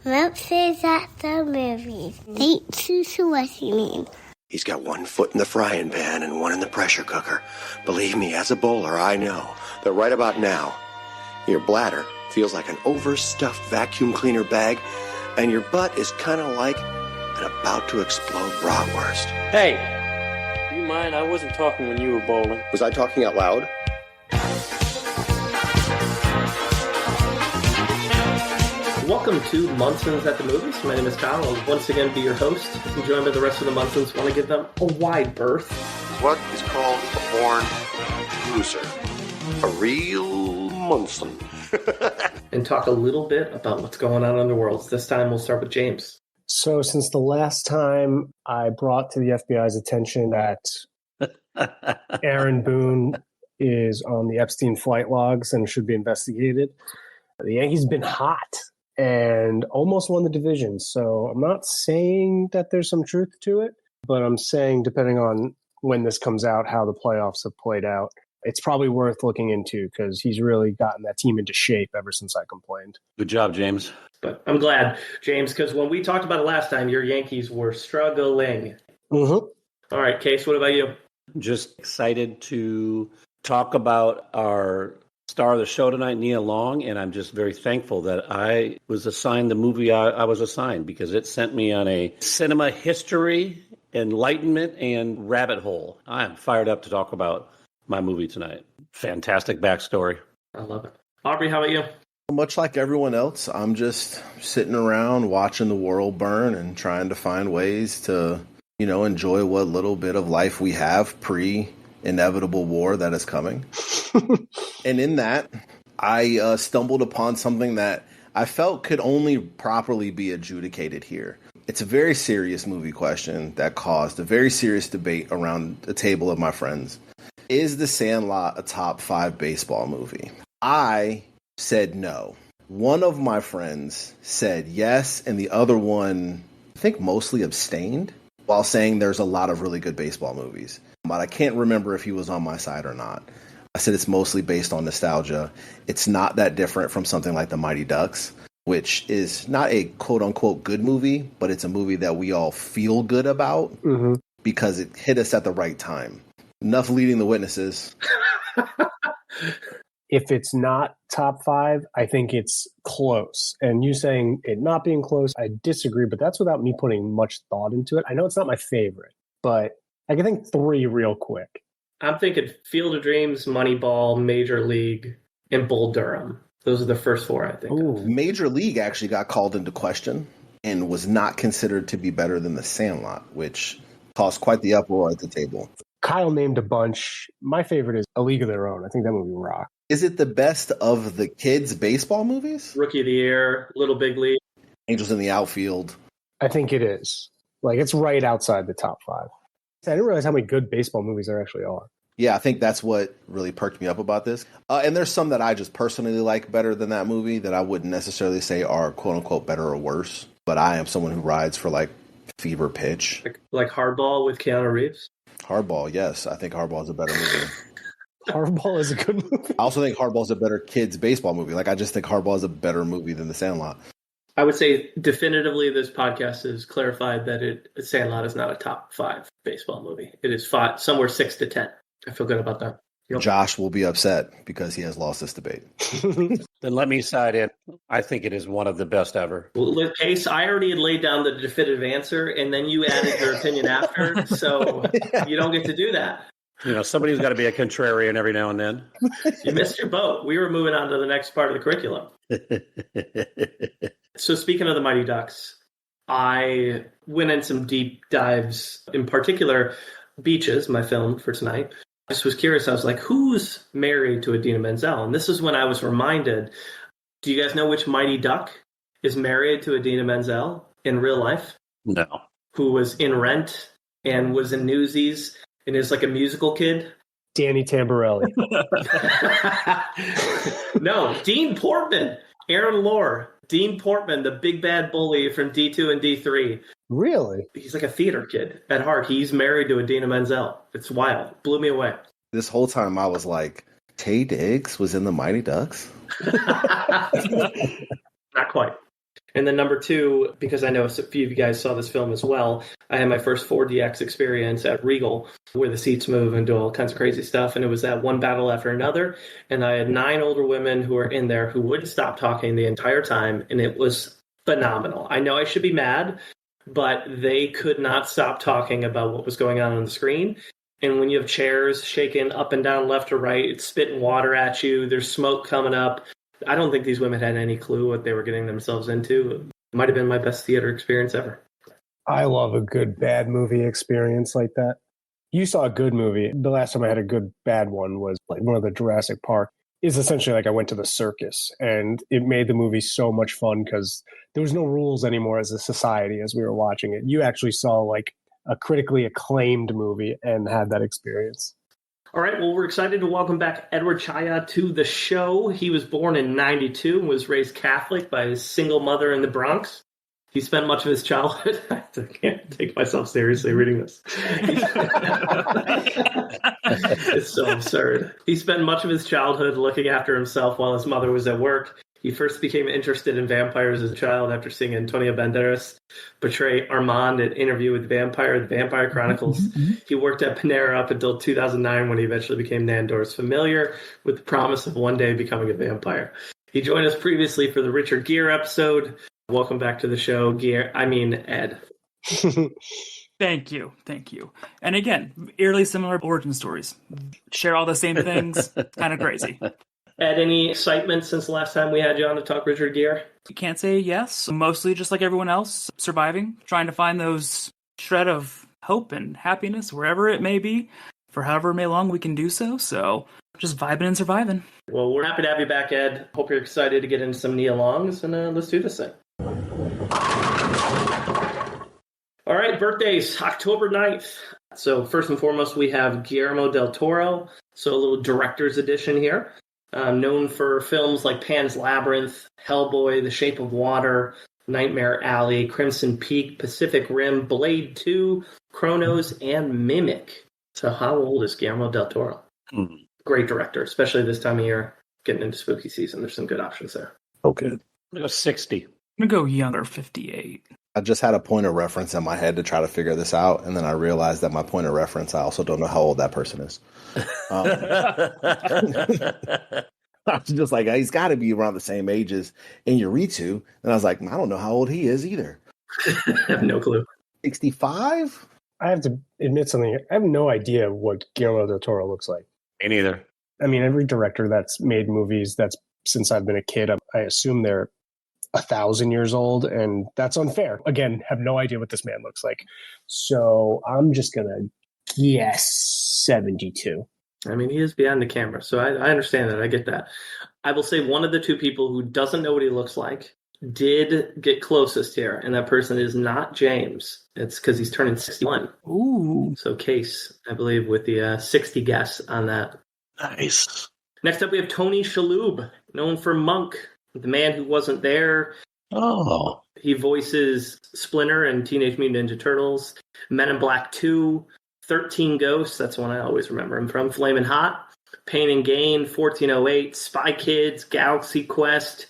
Monsters at the movies. Ain't Susu what's your name? He's got one foot in the frying pan and one in the pressure cooker. Believe me, as a bowler, I know that right about now, your bladder feels like an overstuffed vacuum cleaner bag, and your butt is kind of like an about to explode bratwurst. Hey, do you mind? I wasn't talking when you were bowling. Was I talking out loud? Welcome to Munsons at the Movies. My name is Kyle. I'll once again be your host. I'm joined by the rest of the Munsons. Want to give them a wide berth. What is called a born loser. A real Munson. And talk a little bit about what's going on in the world. This time we'll start with James. So since the last time I brought to the FBI's attention that Aaron Boone is on the Epstein flight logs and should be investigated, the Yankees been hot and almost won the division. So I'm not saying that there's some truth to it, but I'm saying depending on when this comes out, how the playoffs have played out, it's probably worth looking into because he's really gotten that team into shape ever since I complained. Good job, James. But I'm glad, James, because when we talked about it last time, your Yankees were struggling. Mm-hmm. All right, Case, what about you? Just excited to talk about our star of the show tonight, Nia Long, and I'm just very thankful that I was assigned the movie I was assigned because it sent me on a cinema history, enlightenment, and rabbit hole. I am fired up to talk about my movie tonight. Fantastic backstory. I love it. Aubrey, how about you? Much like everyone else, I'm just sitting around watching the world burn and trying to find ways to, enjoy what little bit of life we have pre-inevitable war that is coming. And in that, I stumbled upon something that I felt could only properly be adjudicated here. It's a very serious movie question that caused a very serious debate around the table of my friends. Is The Sandlot a top 5 baseball movie? I said no. One of my friends said yes, and the other one, I think, mostly abstained, while saying there's a lot of really good baseball movies. But I can't remember if he was on my side or not. I said it's mostly based on nostalgia. It's not that different from something like The Mighty Ducks, which is not a quote-unquote good movie, but it's a movie that we all feel good about because it hit us at the right time. Enough leading the witnesses. If it's not top 5, I think it's close. And you saying it not being close, I disagree, but that's without me putting much thought into it. I know it's not my favorite, but I can think 3 real quick. I'm thinking Field of Dreams, Moneyball, Major League, and Bull Durham. Those are the first 4, I think. Ooh. Major League actually got called into question and was not considered to be better than The Sandlot, which caused quite the uproar at the table. Kyle named a bunch. My favorite is A League of Their Own. I think that movie rocked. Is it the best of the kids' baseball movies? Rookie of the Year, Little Big League. Angels in the Outfield. I think it is. Like, it's right outside the top 5. I didn't realize how many good baseball movies there actually are. Yeah, I think that's what really perked me up about this. And there's some that I just personally like better than that movie that I wouldn't necessarily say are quote-unquote better or worse. But I am someone who rides for, like, Fever Pitch. Like Hardball with Keanu Reeves? Hardball, yes. I think Hardball is a better movie. Hardball is a good movie. I also think Hardball is a better kids' baseball movie. Like, I just think Hardball is a better movie than The Sandlot. I would say definitively this podcast has clarified that Sandlot is not a top 5 baseball movie. It is somewhere 6 to 10. I feel good about that. Yep. Josh will be upset because he has lost this debate. Then let me side in. I think it is one of the best ever. Well, Case, I already had laid down the definitive answer, and then you added your opinion after, so you don't get to do that. Somebody's got to be a contrarian every now and then. You missed your boat. We were moving on to the next part of the curriculum. So speaking of the Mighty Ducks, I went in some deep dives, in particular, Beaches, my film for tonight. I just was curious. I was like, who's married to Idina Menzel? And this is when I was reminded, do you guys know which Mighty Duck is married to Idina Menzel in real life? No. Who was in Rent and was in Newsies and is like a musical kid? Danny Tamborelli. No, Dean Portman. Aaron Lohr. Dean Portman, the big bad bully from D2 and D3. Really? He's like a theater kid at heart. He's married to Idina Menzel. It's wild. Blew me away. This whole time I was like, Taye Diggs was in the Mighty Ducks? Not quite. And then number 2, because I know a few of you guys saw this film as well, I had my first 4DX experience at Regal, where the seats move and do all kinds of crazy stuff. And it was that one battle after another. And I had 9 older women who were in there who wouldn't stop talking the entire time. And it was phenomenal. I know I should be mad, but they could not stop talking about what was going on the screen. And when you have chairs shaking up and down, left to right, it's spitting water at you, there's smoke coming up. I don't think these women had any clue what they were getting themselves into. It might have been my best theater experience ever. I love a good bad movie experience like that. You saw a good movie. The last time I had a good bad one was like one of the Jurassic Park. It's essentially like I went to the circus, and it made the movie so much fun because there was no rules anymore as a society as we were watching it. You actually saw like a critically acclaimed movie and had that experience. All right, well, we're excited to welcome back Ed Chaja to the show. He was born in 1992 and was raised Catholic by his single mother in the Bronx. He spent much of his childhood... I can't take myself seriously reading this. It's so absurd. He spent much of his childhood looking after himself while his mother was at work. He first became interested in vampires as a child after seeing Antonio Banderas portray Armand in Interview with the Vampire Chronicles. He worked at Panera up until 2009 when he eventually became Nandor's familiar with the promise of one day becoming a vampire. He joined us previously for the Richard Gere episode. Welcome back to the show, Ed. Thank you. And again, eerily similar origin stories. Share all the same things. Kind of crazy. Ed, any excitement since the last time we had you on to talk Richard Gere? You can't say yes. Mostly just like everyone else, surviving, trying to find those shred of hope and happiness wherever it may be, for however may long we can do so. So just vibing and surviving. Well, we're happy to have you back, Ed. Hope you're excited to get into some Nia Longs, and let's do this thing. All right, birthdays, October 9th. So first and foremost, we have Guillermo del Toro. So a little director's edition here. Known for films like Pan's Labyrinth, Hellboy, The Shape of Water, Nightmare Alley, Crimson Peak, Pacific Rim, Blade 2, Chronos, and Mimic. So how old is Guillermo del Toro? Great director, especially this time of year, getting into spooky season. There's some good options there. Okay. I'm going to go 60. I'm going to go younger, 58. I just had a point of reference in my head to try to figure this out, and then I realized that my point of reference, I also don't know how old that person is. I was just like, he's got to be around the same age as Iñárritu. And I was like, I don't know how old he is either. I have no clue. 65? I have to admit something. I have no idea what Guillermo del Toro looks like. Me neither. I mean, every director that's made movies that's since I've been a kid, I assume they're 1,000 years old, and that's unfair. Again, have no idea what this man looks like. So I'm just going to guess 72. I mean, he is behind the camera, so I understand that. I get that. I will say one of the 2 people who doesn't know what he looks like did get closest here, and that person is not James. It's because he's turning 61. Ooh. So Case, I believe, with the 60 guess on that. Nice. Next up, we have Tony Shalhoub, known for Monk, the man who wasn't there. Oh. He voices Splinter in Teenage Mutant Ninja Turtles, Men in Black 2, 13 Ghosts, that's one I always remember him from, Flamin' Hot, Pain and Gain, 1408, Spy Kids, Galaxy Quest,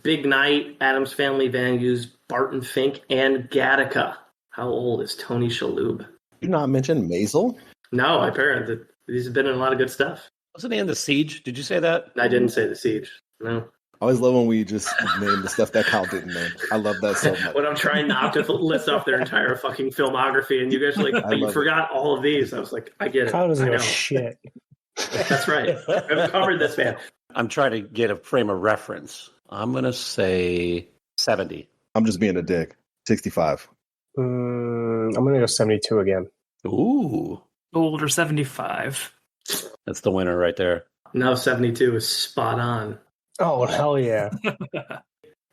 Big Night, Addams Family Values, Barton Fink, and Gattaca. How old is Tony Shalhoub? Did you not mention Maisel? No, apparently he's been in a lot of good stuff. Wasn't he in The Siege? Did you say that? I didn't say The Siege. No. I always love when we just name the stuff that Kyle didn't name. I love that so much. When I'm trying not to list off their entire fucking filmography, and you guys are like, but you forgot all of these. I was like, I get it. Kyle doesn't I know know shit. That's right. I've covered this, man. I'm trying to get a frame of reference. I'm going to say 70. I'm just being a dick. 65. I'm going to go 72 again. Ooh. Older, 75. That's the winner right there. No, 72 is spot on. Oh, hell yeah. All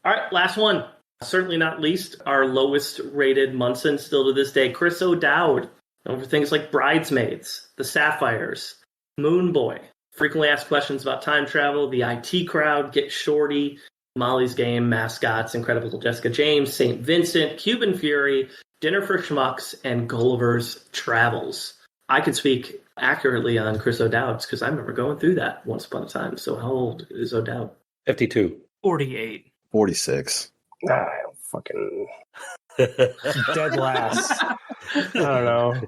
right, last one. Certainly not least, our lowest rated Munson still to this day, Chris O'Dowd. Known for things like Bridesmaids, The Sapphires, Moon Boy, frequently asked questions about time travel, The IT Crowd, Get Shorty, Molly's Game, Mascots, Incredible Jessica James, St. Vincent, Cuban Fury, Dinner for Schmucks, and Gulliver's Travels. I could speak accurately on Chris O'Dowd's because I remember going through that once upon a time. So how old is O'Dowd? 52. 48. 46. I don't fucking dead last. I don't know.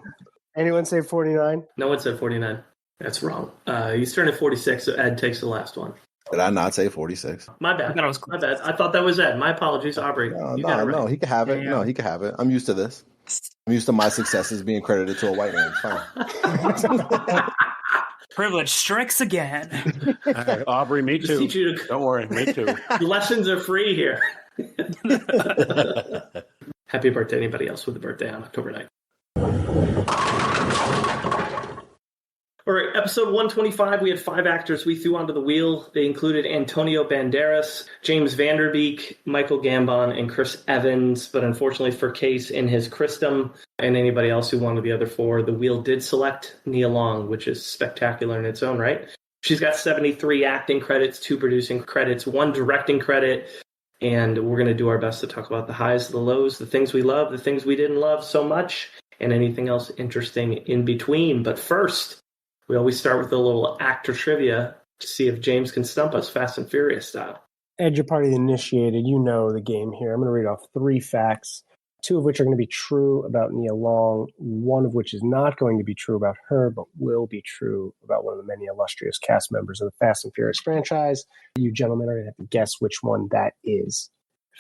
Anyone say 49? No one said 49. That's wrong. He's turning 46, so Ed takes the last one. Did I not say 46? My bad. My bad. I thought that was Ed. My apologies, Aubrey. No, he can have it. No, he can have it. I'm used to this. I'm used to my successes being credited to a white man. It's fine. Privilege strikes again. Aubrey, me too. Don't worry, me too. Lessons are free here. Happy birthday, anybody else with a birthday on October 9th. All right, episode 125, we had 5 actors we threw onto the wheel. They included Antonio Banderas, James Vanderbeek, Michael Gambon, and Chris Evans. But unfortunately for Case in his Christum and anybody else who wanted the other 4, the wheel did select Nia Long, which is spectacular in its own right. She's got 73 acting credits, 2 producing credits, 1 directing credit. And we're going to do our best to talk about the highs, the lows, the things we love, the things we didn't love so much, and anything else interesting in between. But first, we always start with a little actor trivia to see if James can stump us Fast and Furious style. Ed, you're part of the initiated. You know the game here. I'm going to read off 3 facts, 2 of which are going to be true about Nia Long, 1 of which is not going to be true about her, but will be true about one of the many illustrious cast members of the Fast and Furious franchise. You gentlemen are going to have to guess which one that is.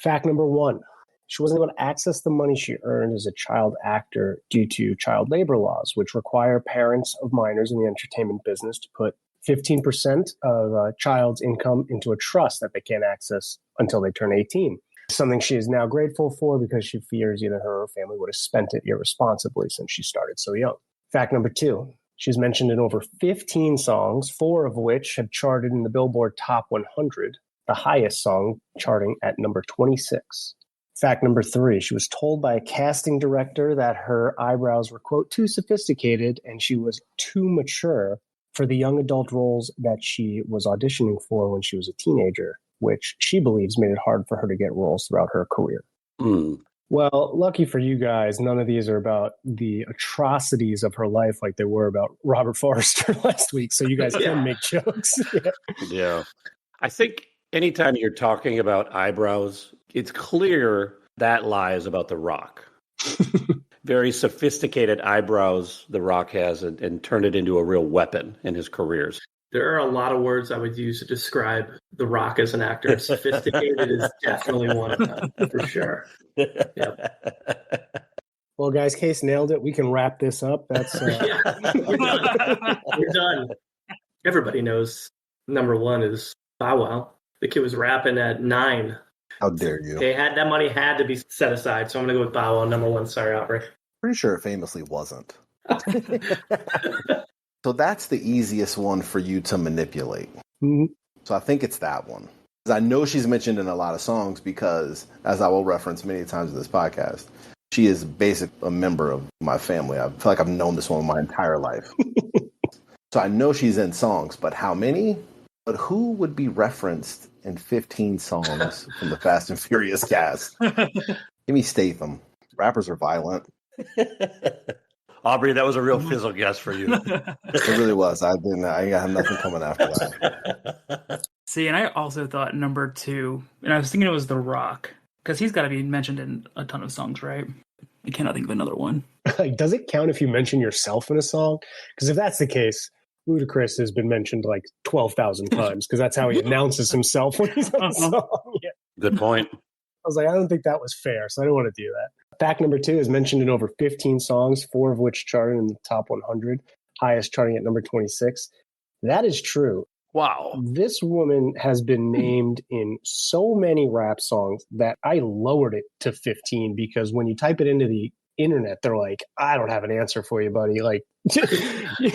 Fact number 1. She wasn't able to access the money she earned as a child actor due to child labor laws, which require parents of minors in the entertainment business to put 15% of a child's income into a trust that they can't access until they turn 18. Something she is now grateful for because she fears either her or her family would have spent it irresponsibly since she started so young. Fact number 2. She's mentioned in over 15 songs, 4 of which have charted in the Billboard Top 100, the highest song charting at number 26. Fact number 3, she was told by a casting director that her eyebrows were, quote, too sophisticated and she was too mature for the young adult roles that she was auditioning for when she was a teenager, which she believes made it hard for her to get roles throughout her career. Well, lucky for you guys, none of these are about the atrocities of her life like they were about Robert Forster last week, so you guys can make jokes. Yeah. I think anytime you're talking about eyebrows, it's clear that lie is about The Rock. Very sophisticated eyebrows The Rock has and turned it into a real weapon in his careers. There are a lot of words I would use to describe The Rock as an actor. Sophisticated is definitely one of them, for sure. Yep. Well, guys, Case nailed it. We can wrap this up. That's we're done. We're done. Everybody knows number 1 is Bow Wow. The kid was rapping at 9. How dare you? That money had to be set aside, so I'm going to go with Bow Wow, number 1. Sorry, Aubrey. Pretty sure it famously wasn't. So that's the easiest one for you to manipulate. Mm-hmm. So I think it's that one. I know she's mentioned in a lot of songs because, as I will reference many times in this podcast, she is basically a member of my family. I feel like I've known this woman my entire life. So I know she's in songs, but how many? But who would be referenced in 15 songs from the Fast and Furious cast? Give me Statham. Rappers are violent. Aubrey, that was a real fizzle guess for you. It really was. I have nothing coming after that. See, and I also thought number 2, and I was thinking it was The Rock, because he's got to be mentioned in a ton of songs, right? I cannot think of another one. Like, does it count if you mention yourself in a song? Because if that's the case, Ludacris has been mentioned like 12,000 times because that's how he announces himself when he's on a song. Yeah. Good point. I was like, I don't think that was fair, so I don't want to do that. Fact number 2 is mentioned in over 15 songs, 4 of which charted in the top 100, highest charting at number 26. That is true. Wow. This woman has been named in so many rap songs that I lowered it to 15 because when you type it into the internet, they're like, I don't have an answer for you, buddy. Like,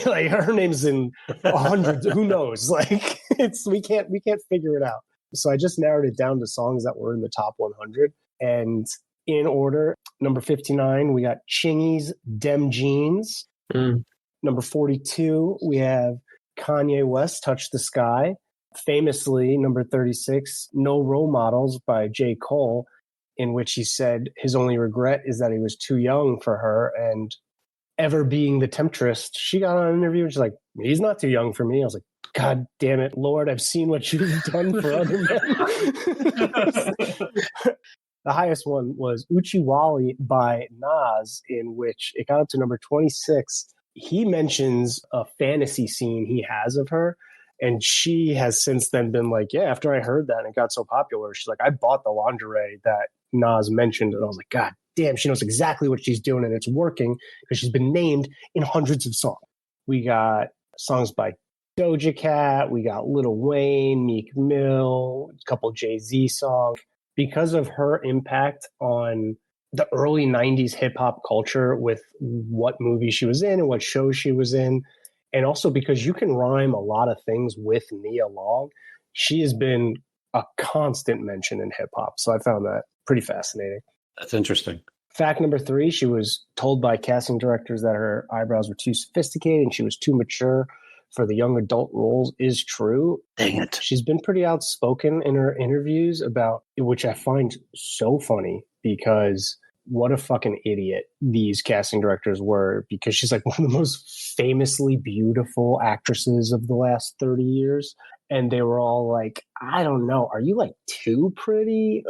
like her name's in 100. Who knows? Like, we can't figure it out. So I just narrowed it down to songs that were in the top 100. And in order, number 59, we got Chingy's Dem Jeans. Number 42, we have Kanye West, Touch the Sky. Famously, number 36, No Role Models by J. Cole, in which he said his only regret is that he was too young for her. And ever being the temptress, she got on an interview and she's like, he's not too young for me. I was like, God damn it, Lord, I've seen what you've done for other men. The highest one was Uchiwali by Nas, in which it got up to number 26. He mentions a fantasy scene he has of her. And she has since then been like, yeah, after I heard that and it got so popular, she's like, I bought the lingerie that Nas mentioned. And I was like, God damn, she knows exactly what she's doing. And it's working because she's been named in hundreds of songs. We got songs by Doja Cat. We got Lil Wayne, Meek Mill, a couple Jay-Z songs. Because of her impact on the early 90s hip-hop culture with what movie she was in and what shows she was in, and also because you can rhyme a lot of things with Nia Long, she has been a constant mention in hip-hop. So I found that pretty fascinating. That's interesting. Fact number 3, she was told by casting directors that her eyebrows were too sophisticated and she was too mature for the young adult roles is true. Dang it. She's been pretty outspoken in her interviews about, which I find so funny because what a fucking idiot these casting directors were, because she's like one of the most famously beautiful actresses of the last 30 years. And they were all like, I don't know, are you like too pretty?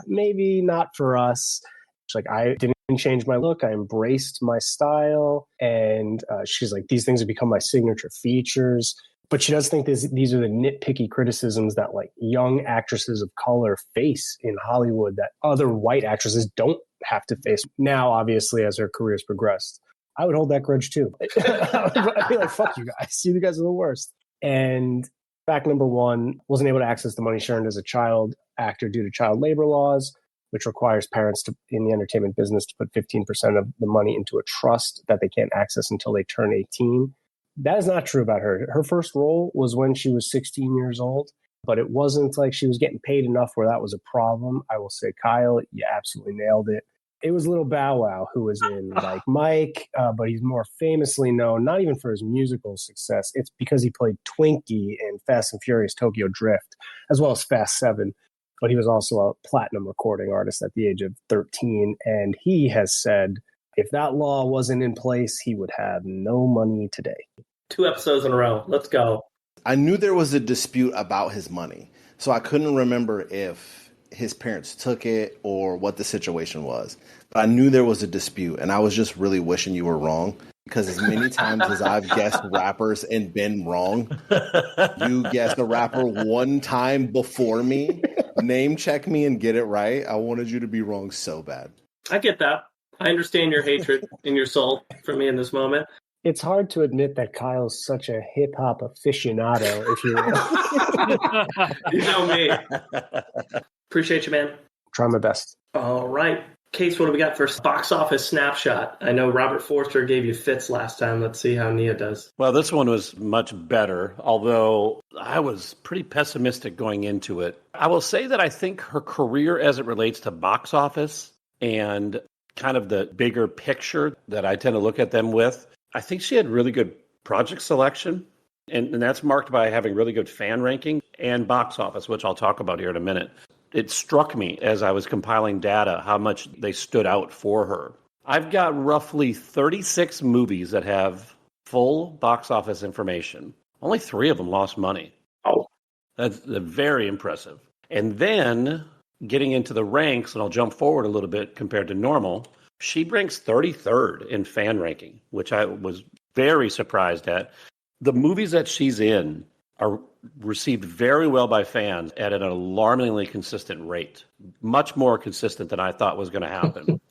Maybe not for us. She's like, I didn't change my look. I embraced my style. And she's like, these things have become my signature features. But she does think these are the nitpicky criticisms that like young actresses of color face in Hollywood that other white actresses don't have to face. Now, obviously, as her career's progressed, I would hold that grudge too. I'd be like, fuck you guys. You guys are the worst. And fact number 1, wasn't able to access the money she earned as a child actor due to child labor laws, which requires parents in the entertainment business to put 15% of the money into a trust that they can't access until they turn 18. That is not true about her. Her first role was when she was 16 years old, but it wasn't like she was getting paid enough where that was a problem. I will say, Kyle, you absolutely nailed it. It was Lil Bow Wow who was in like Mike, but he's more famously known, not even for his musical success. It's because he played Twinkie in Fast and Furious Tokyo Drift, as well as Fast 7. But he was also a platinum recording artist at the age of 13. And he has said, if that law wasn't in place, he would have no money today. 2 episodes in a row. Let's go. I knew there was a dispute about his money, so I couldn't remember if his parents took it or what the situation was. But I knew there was a dispute, and I was just really wishing you were wrong, because as many times as I've guessed rappers and been wrong, you guessed a rapper one time before me, name check me and get it right. I wanted you to be wrong so bad. I get that. I understand your hatred in your soul for me in this moment. It's hard to admit that Kyle's such a hip-hop aficionado, if you will. You know me. Appreciate you, man. Try my best. All right. Case, what do we got for box office snapshot? I know Robert Forster gave you fits last time. Let's see how Nia does. Well, this one was much better, although I was pretty pessimistic going into it. I will say that I think her career as it relates to box office and kind of the bigger picture that I tend to look at them with, I think she had really good project selection, and that's marked by having really good fan ranking and box office, which I'll talk about here in a minute. It struck me as I was compiling data how much they stood out for her. I've got roughly 36 movies that have full box office information. Only 3 of them lost money. Oh. That's very impressive. And then getting into the ranks, and I'll jump forward a little bit compared to normal, she ranks 33rd in fan ranking, which I was very surprised at. The movies that she's in are received very well by fans at an alarmingly consistent rate, much more consistent than I thought was going to happen.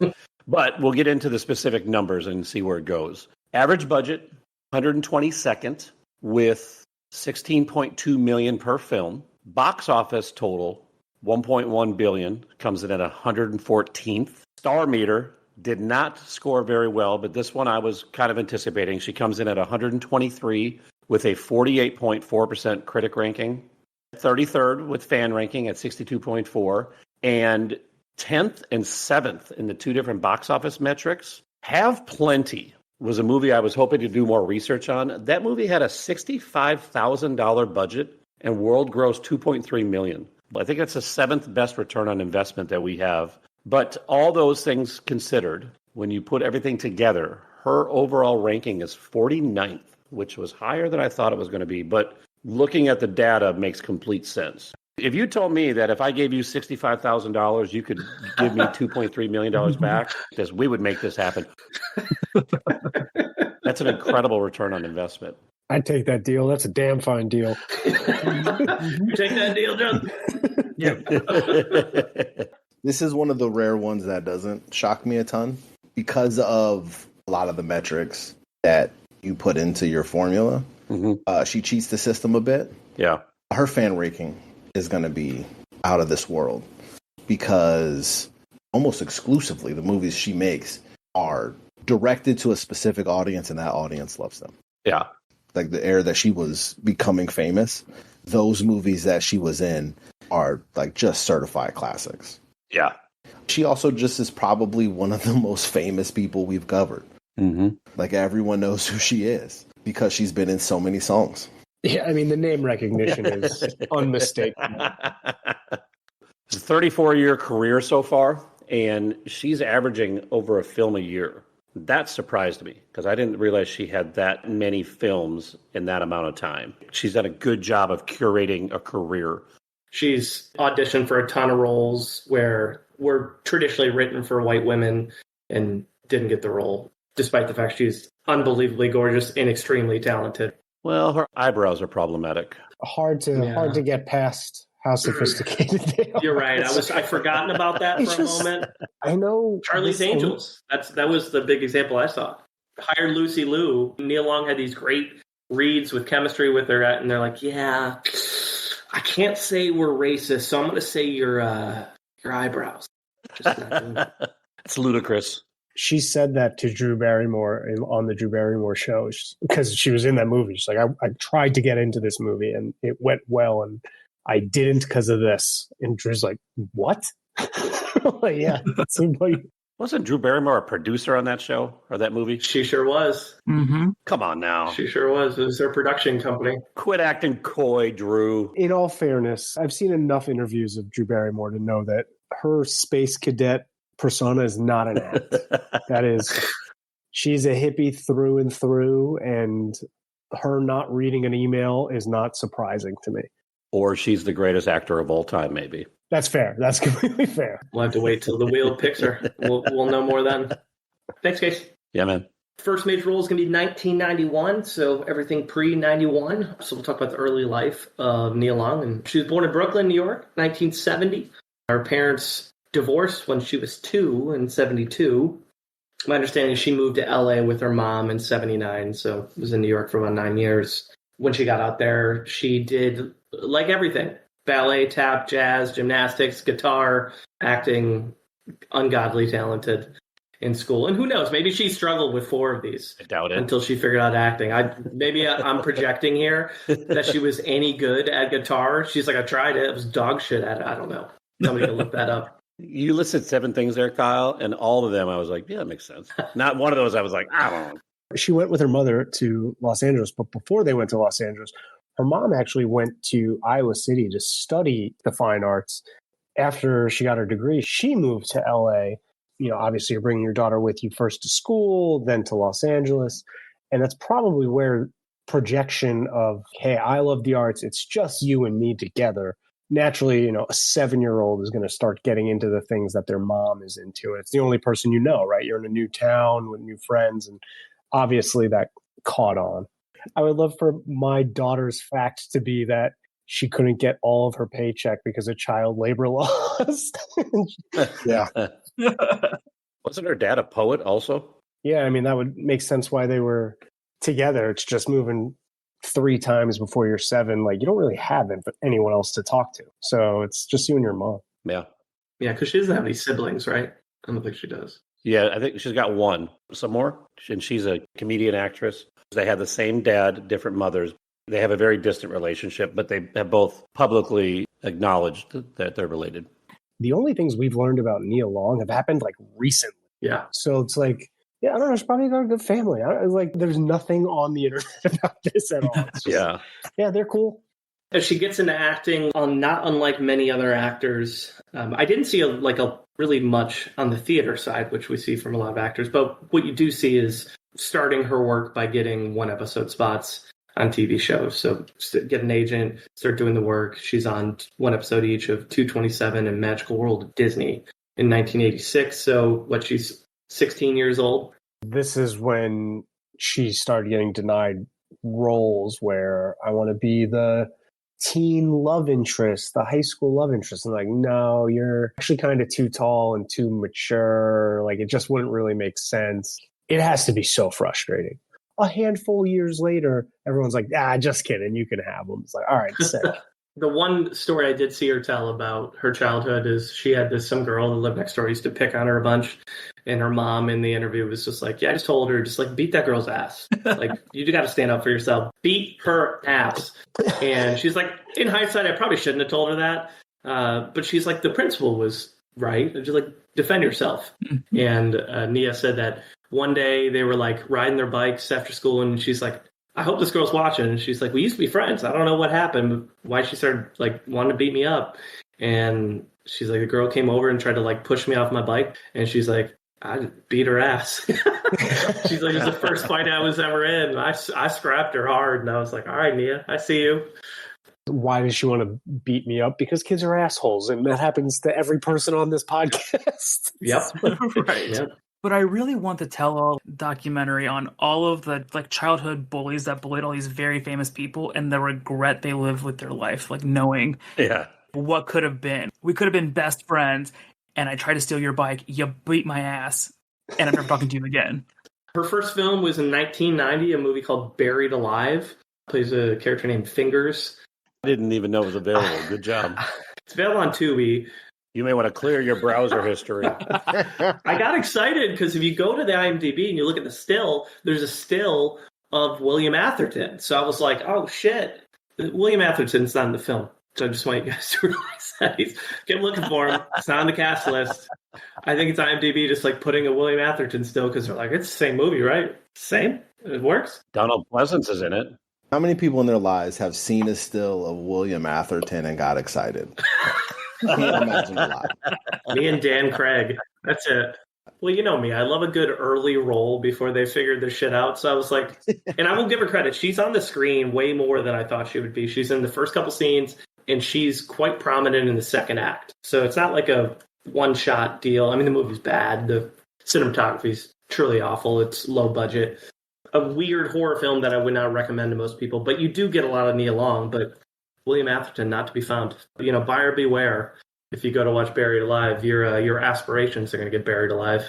But we'll get into the specific numbers and see where it goes. Average budget, 122nd, with $16.2 million per film. Box office total, $1.1 billion, comes in at 114th. Star meter did not score very well, but this one I was kind of anticipating. She comes in at 123 with a 48.4% critic ranking, 33rd with fan ranking at 62.4, and 10th and 7th in the 2 different box office metrics. Have Plenty was a movie I was hoping to do more research on. That movie had a $65,000 budget and world gross $2.3 million. I think that's the 7th best return on investment that we have. But all those things considered, when you put everything together, her overall ranking is 49th, which was higher than I thought it was going to be. But looking at the data makes complete sense. If you told me that if I gave you $65,000, you could give me $2.3 million back, we would make this happen. That's an incredible return on investment. I'd take that deal. That's a damn fine deal. You take that deal, John? Yep. This is one of the rare ones that doesn't shock me a ton because of a lot of the metrics that you put into your formula. Mm-hmm. She cheats the system a bit. Yeah. Her fan ranking is going to be out of this world because almost exclusively the movies she makes are directed to a specific audience, and that audience loves them. Yeah. Like the era that she was becoming famous, those movies that she was in are like just certified classics. Yeah. She also just is probably one of the most famous people we've covered. Mm-hmm. Like everyone knows who she is because she's been in so many songs. Yeah, I mean, the name recognition is unmistakable. It's a 34-year career so far, and she's averaging over a film a year. That surprised me because I didn't realize she had that many films in that amount of time. She's done a good job of curating a career. She's auditioned for a ton of roles where were traditionally written for white women and didn't get the role, despite the fact she's unbelievably gorgeous and extremely talented. Well, her eyebrows are problematic. Hard to get past how sophisticated they are. You're right. I'd forgotten about that for a moment. I know. Charlie's Angels. That was the big example I saw. Hired Lucy Liu. Nia Long had these great reads with chemistry with her, and they're like, "Yeah, I can't say we're racist, so I'm going to say your eyebrows." Just not doing that. It's ludicrous. She said that to Drew Barrymore on the Drew Barrymore show because she was in that movie. She's like, I tried to get into this movie and it went well, and I didn't because of this. And Drew's like, what? Like, yeah. Wasn't Drew Barrymore a producer on that show or that movie? She sure was. Mm-hmm. Come on now. She sure was. It was their production company. Quit acting coy, Drew. In all fairness, I've seen enough interviews of Drew Barrymore to know that her space cadet persona is not an act. That is, she's a hippie through and through, and her not reading an email is not surprising to me. Or she's the greatest actor of all time, maybe. That's fair. That's completely fair. We'll have to wait till the wheel picks her. We'll know more then. Thanks, Case. Yeah, man. First major role is going to be 1991, so everything pre-91. So we'll talk about the early life of Nia Long. And she was born in Brooklyn, New York, 1970. Her parents divorced when she was 2 in 72. My understanding is she moved to LA with her mom in 79, so was in New York for about 9 years. When she got out there, she did like everything: ballet, tap, jazz, gymnastics, guitar, acting, ungodly talented in school. And who knows, maybe she struggled with 4 of these. I doubt it. Until she figured out acting. I'm projecting here that she was any good at guitar. She's like, I tried it. It was dog shit at it. I don't know. Somebody can look that up. You listed 7 things there, Kyle, and all of them I was like, yeah, that makes sense. Not one of those I was like, I don't know. She went with her mother to Los Angeles, but before they went to Los Angeles, her mom actually went to Iowa City to study the fine arts. After she got her degree, she moved to LA. You know, obviously you're bringing your daughter with you first to school, then to Los Angeles. And that's probably where projection of, hey, I love the arts, it's just you and me together. Naturally, you know, a 7-year-old is going to start getting into the things that their mom is into. It's the only person you know, right? You're in a new town with new friends, and obviously that caught on. I would love for my daughter's fact to be that she couldn't get all of her paycheck because of child labor laws. Yeah. Wasn't her dad a poet also? Yeah, I mean, that would make sense why they were together. It's just moving 3 times before you're 7. Like, you don't really have anyone else to talk to. So it's just you and your mom. Yeah. Yeah, because she doesn't have any siblings, right? I don't think she does. Yeah, I think she's got 1. Some more. And she's a comedian actress. They have the same dad, different mothers. They have a very distant relationship, but they have both publicly acknowledged that they're related. The only things we've learned about Nia Long have happened like recently. Yeah. So it's like, yeah, I don't know. She's probably got a good family. There's nothing on the internet about this at all. It's just, yeah, they're cool. As she gets into acting, not unlike many other actors, I didn't see a really much on the theater side, which we see from a lot of actors. But what you do see is starting her work by getting 1-episode spots. on TV shows. So get an agent, start doing the work. She's on one episode each of 227 and Magical World of Disney in 1986. So she's 16 years old. This is when she started getting denied roles where I want to be the teen love interest, the high school love interest. And like, no, you're actually kind of too tall and too mature. Like, it just wouldn't really make sense. It has to be so frustrating. A handful of years later, everyone's like, just kidding, you can have them. It's like, all right, sick. The one story I did see her tell about her childhood is she had some girl that lived next door, used to pick on her a bunch. And her mom in the interview was just like, I just told her, just like, beat that girl's ass. Like, you got to stand up for yourself. Beat her ass. And she's like, in hindsight, I probably shouldn't have told her that. But she's like, the principal was right. Just like, defend yourself. And Nia said that one day they were like riding their bikes after school. And she's like, I hope this girl's watching. And she's like, we used to be friends. I don't know what happened, but why she started like wanting to beat me up. And she's like, the girl came over and tried to like push me off my bike. And she's like, I beat her ass. She's like, it's the first fight I was ever in. I scrapped her hard. And I was like, all right, Nia, I see you. Why does she want to beat me up? Because kids are assholes. And that happens to every person on this podcast. Yep. Right. Yep. But I really want the tell-all documentary on all of the like childhood bullies that bullied all these very famous people and the regret they lived with their life, like knowing what could have been. We could have been best friends, and I tried to steal your bike. You beat my ass, and I'm never talking to you again. Her first film was in 1990, a movie called Buried Alive. Plays a character named Fingers. I didn't even know it was available. Good job. It's available on Tubi. You may want to clear your browser history. I got excited because if you go to the IMDb and you look at the still, there's a still of William Atherton. So I was like, oh, shit. William Atherton's not in the film. So I just want you guys to realize that. Keep looking for him. It's not on the cast list. I think it's IMDb just like putting a William Atherton still because they're like, it's the same movie, right? Same. It works. Donald Pleasance is in it. How many people in their lives have seen a still of William Atherton and got excited? Can't imagine a lot. Me and Dan Craig. That's it. Well, you know me. I love a good early role before they figured their shit out. So I was like, and I will give her credit. She's on the screen way more than I thought she would be. She's in the first couple scenes, and she's quite prominent in the second act. So it's not like a one-shot deal. I mean, the movie's bad. The cinematography's truly awful. It's low budget. A weird horror film that I would not recommend to most people. But you do get a lot of Nia Long, but William Atherton not to be found. You know, buyer beware. If you go to watch Buried Alive, your aspirations are going to get buried alive.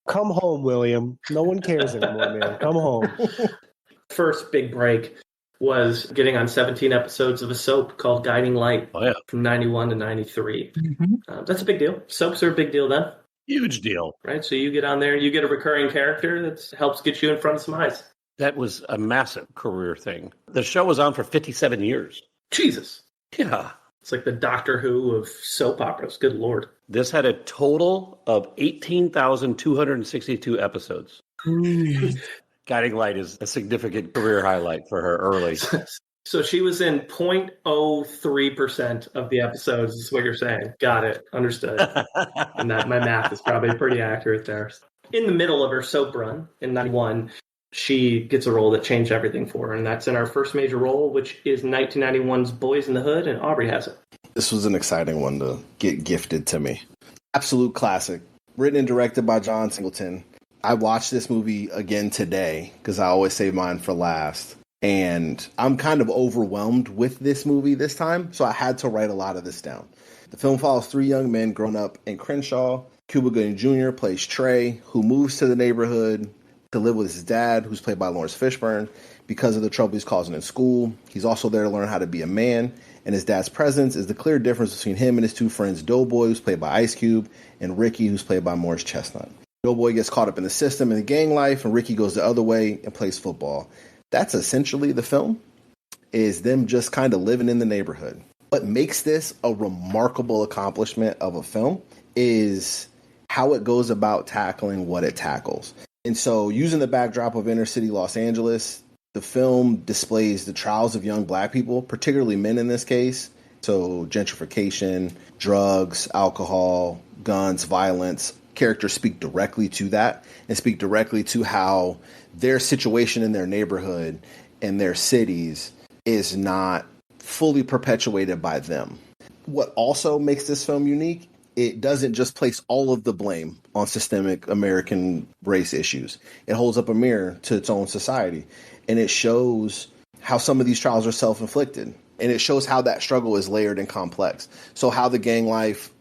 Come home, William. No one cares anymore, man. Come home. First big break was getting on 17 episodes of a soap called Guiding Light from 91 to 93. Mm-hmm. That's a big deal. Soaps are a big deal then. Huge deal. Right? So you get on there, you get a recurring character that helps get you in front of some eyes. That was a massive career thing. The show was on for 57 years. Jesus. Yeah. It's like the Doctor Who of soap operas. Good Lord. This had a total of 18,262 episodes. Guiding Light is a significant career highlight for her early. So she was in 0.03% of the episodes, is what you're saying. Got it. Understood. And that my math is probably pretty accurate there. In the middle of her soap run in 91, she gets a role that changed everything for her, and that's in our first major role, which is 1991's Boyz n the Hood, and Aubrey has it. This was an exciting one to get gifted to me. Absolute classic. Written and directed by John Singleton. I watched this movie again today, because I always save mine for last. And I'm kind of overwhelmed with this movie this time, so I had to write a lot of this down. The film follows three young men growing up in Crenshaw. Cuba Gooding Jr. plays Trey, who moves to the neighborhood to live with his dad, who's played by Lawrence Fishburne, because of the trouble he's causing in school. He's also there to learn how to be a man, and his dad's presence is the clear difference between him and his two friends, Doughboy, who's played by Ice Cube, and Ricky, who's played by Morris Chestnut. Doughboy gets caught up in the system and the gang life, and Ricky goes the other way and plays football. That's essentially the film, is them just kind of living in the neighborhood. What makes this a remarkable accomplishment of a film is how it goes about tackling what it tackles. And so, using the backdrop of inner city Los Angeles, the film displays the trials of young black people, particularly men in this case. So, gentrification, drugs, alcohol, guns, violence. Characters speak directly to that and speak directly to how their situation in their neighborhood and their cities is not fully perpetuated by them. What also makes this film unique, it doesn't just place all of the blame on systemic American race issues. It holds up a mirror to its own society, and it shows how some of these trials are self-inflicted, and it shows how that struggle is layered and complex. So how the gang life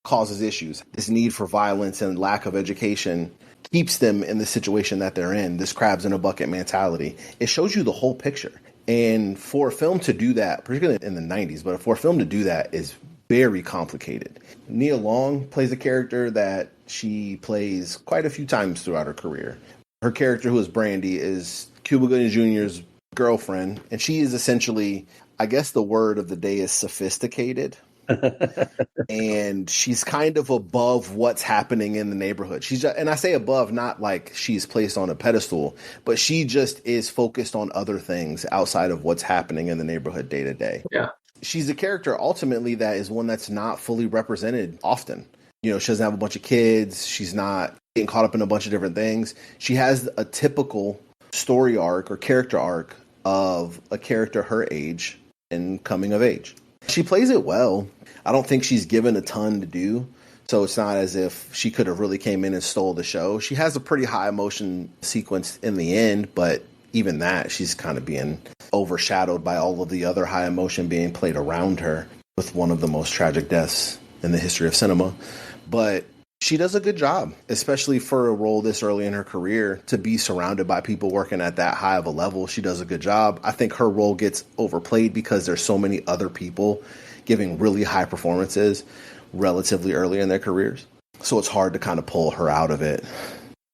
causes issues. This need for violence and lack of education keeps them in the situation that they're in, this crabs in a bucket mentality. It shows you the whole picture. And for a film to do that, particularly in the 90s, but for a film to do that is very complicated. Nia Long plays a character that she plays quite a few times throughout her career. Her character, who is Brandi, is Cuba Gooding Jr.'s girlfriend, and she is essentially, I guess the word of the day is sophisticated. And she's kind of above what's happening in the neighborhood. And I say above, not like she's placed on a pedestal, but she just is focused on other things outside of what's happening in the neighborhood day to day. Yeah. She's a character ultimately that is one that's not fully represented often. You know, she doesn't have a bunch of kids. She's not getting caught up in a bunch of different things. She has a typical story arc or character arc of a character her age and coming of age. She plays it well. I don't think she's given a ton to do, so it's not as if she could have really came in and stole the show. She has a pretty high emotion sequence in the end, but even that, she's kind of being overshadowed by all of the other high emotion being played around her with one of the most tragic deaths in the history of cinema. But she does a good job, especially for a role this early in her career, to be surrounded by people working at that high of a level. She does a good job. I think her role gets overplayed because there's so many other people giving really high performances relatively early in their careers. So it's hard to kind of pull her out of it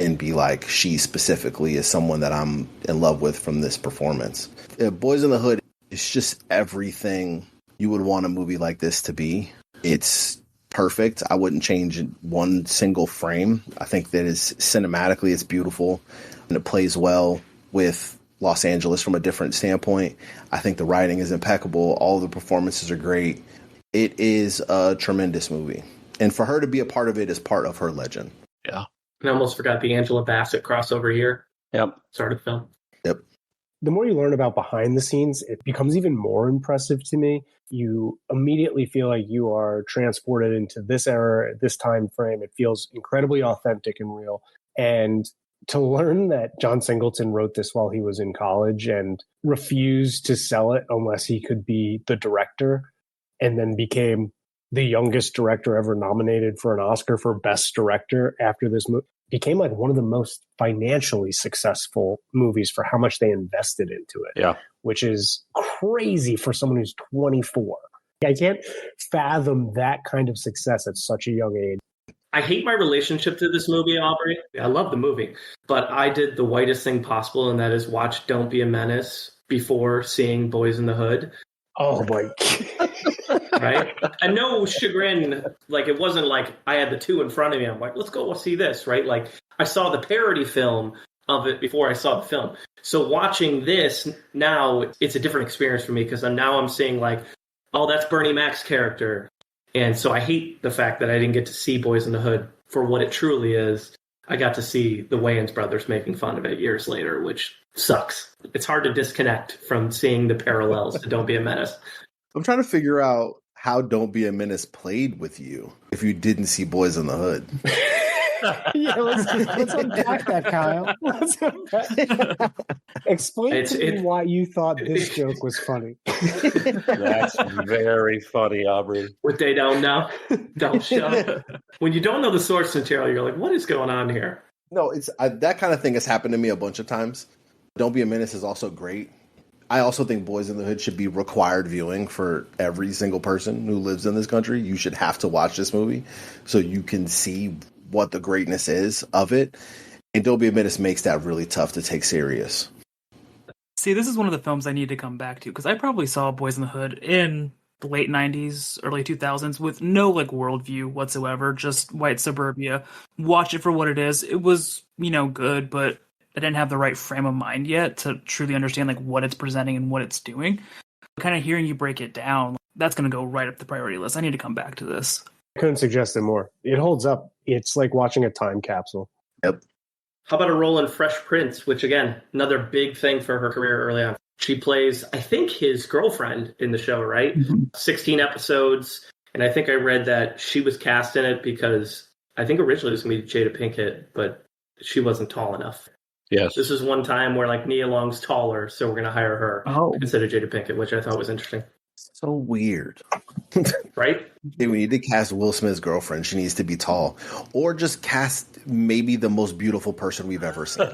and be like, she specifically is someone that I'm in love with from this performance. Boyz n the Hood is just everything you would want a movie like this to be. It's perfect. I wouldn't change one single frame. I think that is cinematically, it's beautiful and it plays well with Los Angeles from a different standpoint. I think the writing is impeccable. All the performances are great. It is a tremendous movie. And for her to be a part of it is part of her legend. Yeah. I almost forgot the Angela Bassett crossover here. Yep. Started the film. Yep. The more you learn about behind the scenes, it becomes even more impressive to me. You immediately feel like you are transported into this era, this time frame. It feels incredibly authentic and real. And to learn that John Singleton wrote this while he was in college and refused to sell it unless he could be the director, and then became the youngest director ever nominated for an Oscar for Best Director after this movie, became like one of the most financially successful movies for how much they invested into it. Yeah. Which is crazy for someone who's 24. I can't fathom that kind of success at such a young age. I hate my relationship to this movie, Aubrey. I love the movie, but I did the whitest thing possible, and that is watch Don't Be a Menace before seeing Boyz n the Hood. Oh my. Right? And no chagrin, like it wasn't like I had the two in front of me. I'm like, let's go see this, right? Like I saw the parody film of it before I saw the film. So watching this now, it's a different experience for me because now I'm seeing like, oh, that's Bernie Mac's character. And so I hate the fact that I didn't get to see Boyz n the Hood for what it truly is. I got to see the Wayans brothers making fun of it years later, which sucks. It's hard to disconnect from seeing the parallels to Don't Be a Menace. I'm trying to figure out how Don't Be a Menace played with you if you didn't see Boyz n the Hood. Yeah, let's unpack that, Kyle. Explain to me why you thought this joke was funny. That's very funny, Aubrey. What they don't know, don't show. When you don't know the source material, you're like, what is going on here? No, it's that kind of thing has happened to me a bunch of times. Don't Be a Menace is also great. I also think Boyz n the Hood should be required viewing for every single person who lives in this country. You should have to watch this movie so you can see what the greatness is of it. And Don't Be a Menace makes that really tough to take serious. See, this is one of the films I need to come back to because I probably saw Boyz n the Hood in the late 90s, early 2000s with no like worldview whatsoever, just white suburbia. Watch it for what it is. It was, good, but I didn't have the right frame of mind yet to truly understand like what it's presenting and what it's doing. Kind of hearing you break it down, that's going to go right up the priority list. I need to come back to this. I couldn't suggest it more. It holds up. It's like watching a time capsule. Yep. How about a role in Fresh Prince, which again, another big thing for her career early on. She plays, I think, his girlfriend in the show, right? Mm-hmm. 16 episodes. And I think I read that she was cast in it because I think originally it was going to be Jada Pinkett, but she wasn't tall enough. Yes. This is one time where like Nia Long's taller, so we're going to hire her instead of Jada Pinkett, which I thought was interesting. So weird. Right? Hey, we need to cast Will Smith's girlfriend. She needs to be tall. Or just cast maybe the most beautiful person we've ever seen.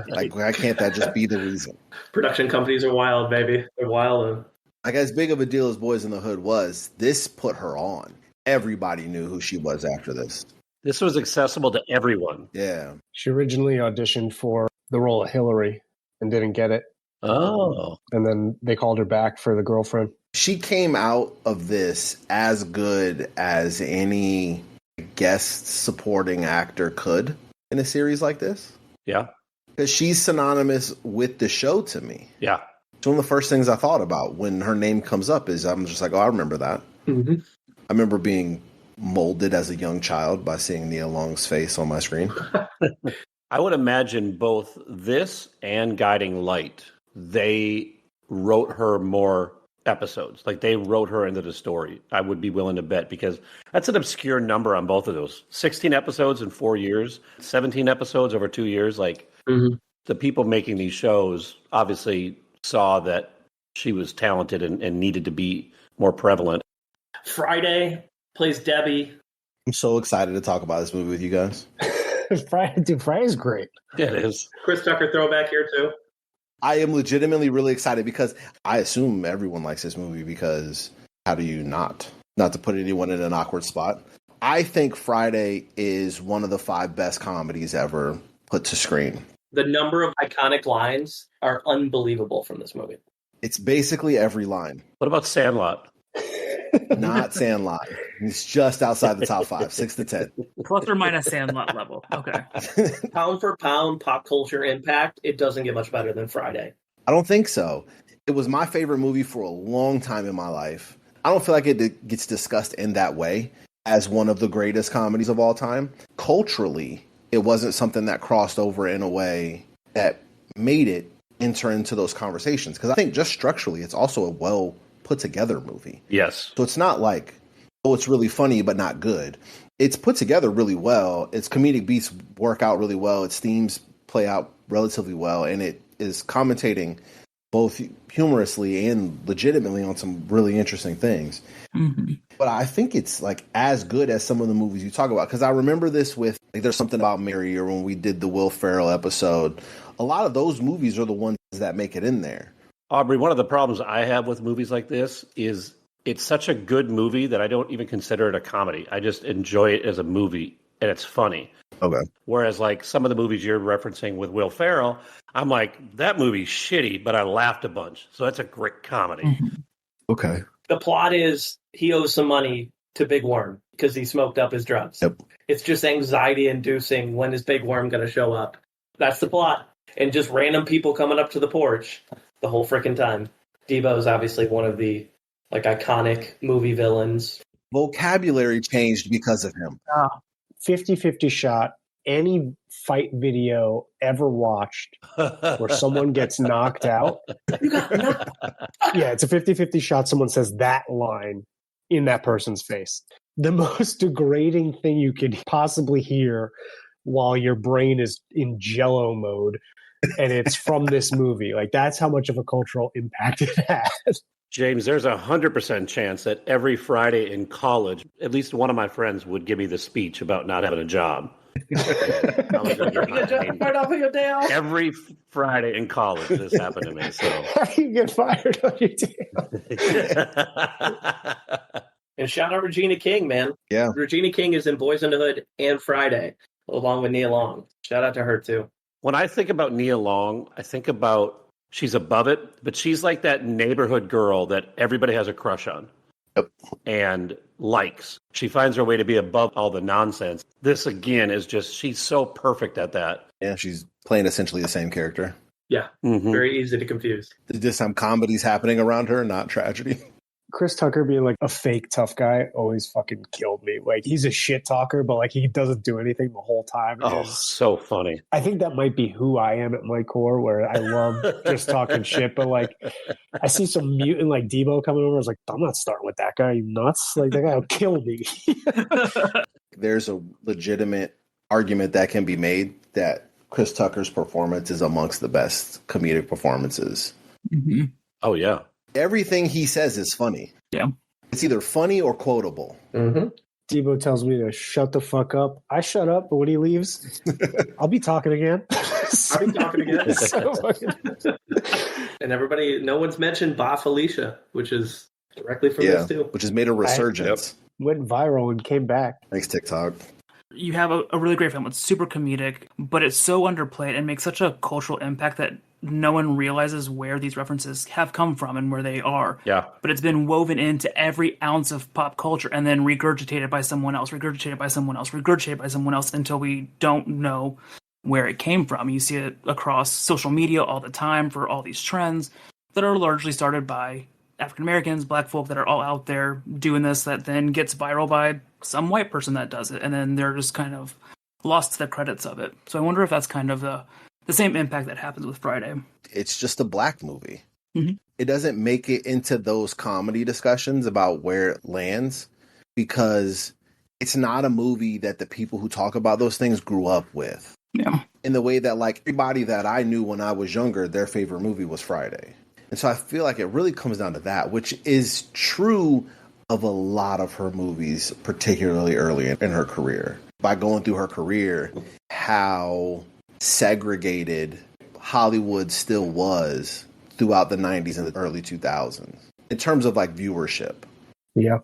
Like, why can't that just be the reason? Production companies are wild, baby. They're wild. Like, as big of a deal as Boys in the Hood was, this put her on. Everybody knew who she was after this. This was accessible to everyone. Yeah. She originally auditioned for the role of Hillary and didn't get it. Oh. And then they called her back for the girlfriend. She came out of this as good as any guest supporting actor could in a series like this. Yeah. Because she's synonymous with the show to me. Yeah. It's one of the first things I thought about when her name comes up is I'm just like, oh, I remember that. Mm-hmm. I remember being molded as a young child by seeing Nia Long's face on my screen. I would imagine both this and Guiding Light, they wrote her more episodes. Like they wrote her into the story. I would be willing to bet because that's an obscure number on both of those. 16 episodes in 4 years, 17 episodes over 2 years. Like the people making these shows obviously saw that she was talented and needed to be more prevalent. Friday plays Debbie. I'm so excited to talk about this movie with you guys. Friday's great. Yeah, it is. Chris Tucker throwback here too. I am legitimately really excited because I assume everyone likes this movie because how do you not to put anyone in an awkward spot? I think Friday is one of the 5 best comedies ever put to screen. The number of iconic lines are unbelievable from this movie. It's basically every line. What about Sandlot? Not Sandlot. It's just outside the top 5, 6 to 10. Plus or minus Sandlot level. Okay. Pound for pound, pop culture impact, it doesn't get much better than Friday. I don't think so. It was my favorite movie for a long time in my life. I don't feel like it gets discussed in that way as one of the greatest comedies of all time. Culturally, it wasn't something that crossed over in a way that made it enter into those conversations. Because I think just structurally, it's also a well put together movie. Yes. So it's not like, oh, it's really funny, but not good. It's put together really well. Its comedic beats work out really well. Its themes play out relatively well. And it is commentating both humorously and legitimately on some really interesting things. Mm-hmm. But I think it's like as good as some of the movies you talk about. Because I remember this with, like, There's Something About Mary, or when we did the Will Ferrell episode. A lot of those movies are the ones that make it in there. Aubrey, one of the problems I have with movies like this is it's such a good movie that I don't even consider it a comedy. I just enjoy it as a movie, and it's funny. Okay. Whereas, like, some of the movies you're referencing with Will Ferrell, I'm like, that movie's shitty, but I laughed a bunch. So that's a great comedy. Mm-hmm. Okay. The plot is he owes some money to Big Worm because he smoked up his drugs. Yep. It's just anxiety-inducing. When is Big Worm going to show up? That's the plot. And just random people coming up to the porch the whole freaking time. Debo is obviously one of the like iconic movie villains. Vocabulary changed because of him. 50-50 shot. Any fight video ever watched where someone gets knocked out. Yeah, it's a 50-50 shot. Someone says that line in that person's face. The most degrading thing you could possibly hear while your brain is in jello mode. And it's from this movie. Like, that's how much of a cultural impact it has. James, there's 100% chance that every Friday in college, at least one of my friends would give me the speech about not having a job. Right off of your day off. Every Friday in college, this happened to me. So How do you get fired on your day? And shout out Regina King, man. Yeah. Regina King is in Boyz n the Hood and Friday, along with Nia Long. Shout out to her, too. When I think about Nia Long, I think about she's above it, but she's like that neighborhood girl that everybody has a crush on. Yep. And likes. She finds her way to be above all the nonsense. This, again, is just, she's so perfect at that. Yeah, she's playing essentially the same character. Yeah, very easy to confuse. There's just some comedies happening around her, not tragedy. Chris Tucker being like a fake tough guy always fucking killed me. Like he's a shit talker, but like he doesn't do anything the whole time. Oh, so funny. I think that might be who I am at my core, where I love just talking shit. But like, I see some mutant like Debo coming over. I was like, I'm not starting with that guy. Are you nuts? Like that guy will kill me. There's a legitimate argument that can be made that Chris Tucker's performance is amongst the best comedic performances. Mm-hmm. Oh, yeah. Everything he says is funny. Yeah. It's either funny or quotable. Mm-hmm. Debo tells me to shut the fuck up. I shut up, but when he leaves, I'll be talking again. I'll be talking again. And everybody, no one's mentioned Ba Felicia, which is directly from this too. Which has made a resurgence. Went viral and came back. Thanks, TikTok. You have a really great film. It's super comedic, but it's so underplayed and makes such a cultural impact that no one realizes where these references have come from and where they are. Yeah. But it's been woven into every ounce of pop culture and then regurgitated by someone else, until we don't know where it came from. You see it across social media all the time for all these trends that are largely started by African Americans, black folk that are all out there doing this, that then gets viral by some white person that does it, and then they're just kind of lost to the credits of it. So I wonder if that's kind of the same impact that happens with Friday. It's just a black movie. Mm-hmm. It doesn't make it into those comedy discussions about where it lands because it's not a movie that the people who talk about those things grew up with. Yeah. In the way that like everybody that I knew when I was younger, their favorite movie was Friday. And so I feel like it really comes down to that, which is true of a lot of her movies, particularly early in her career. By going through her career, how segregated Hollywood still was throughout the 90s and the early 2000s in terms of like viewership. Yeah.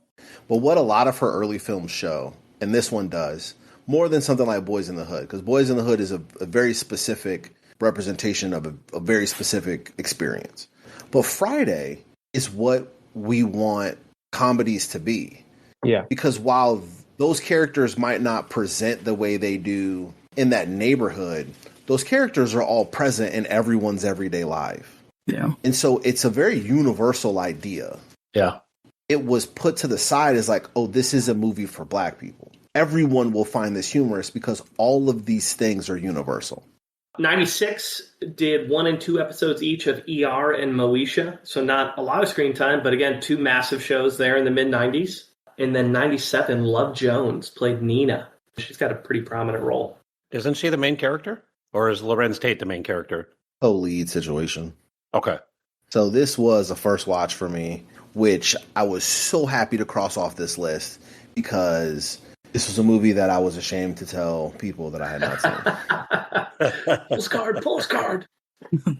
But what a lot of her early films show, and this one does, more than something like Boyz n the Hood, because Boyz n the Hood is a very specific representation of a very specific experience. But Friday is what we want comedies to be. Yeah. Because while those characters might not present the way they do in that neighborhood, those characters are all present in everyone's everyday life. Yeah. And so it's a very universal idea. Yeah. It was put to the side as like, oh, this is a movie for black people. Everyone will find this humorous because all of these things are universal. 96 did 1 and 2 episodes each of ER and Moesha. So not a lot of screen time, but again, 2 massive shows there in the mid-90s. And then 97, Love Jones played Nina. She's got a pretty prominent role. Isn't she the main character? Or is Lorenz Tate the main character? Co-lead situation. Okay. So this was a first watch for me, which I was so happy to cross off this list because this was a movie that I was ashamed to tell people that I had not seen. Postcard.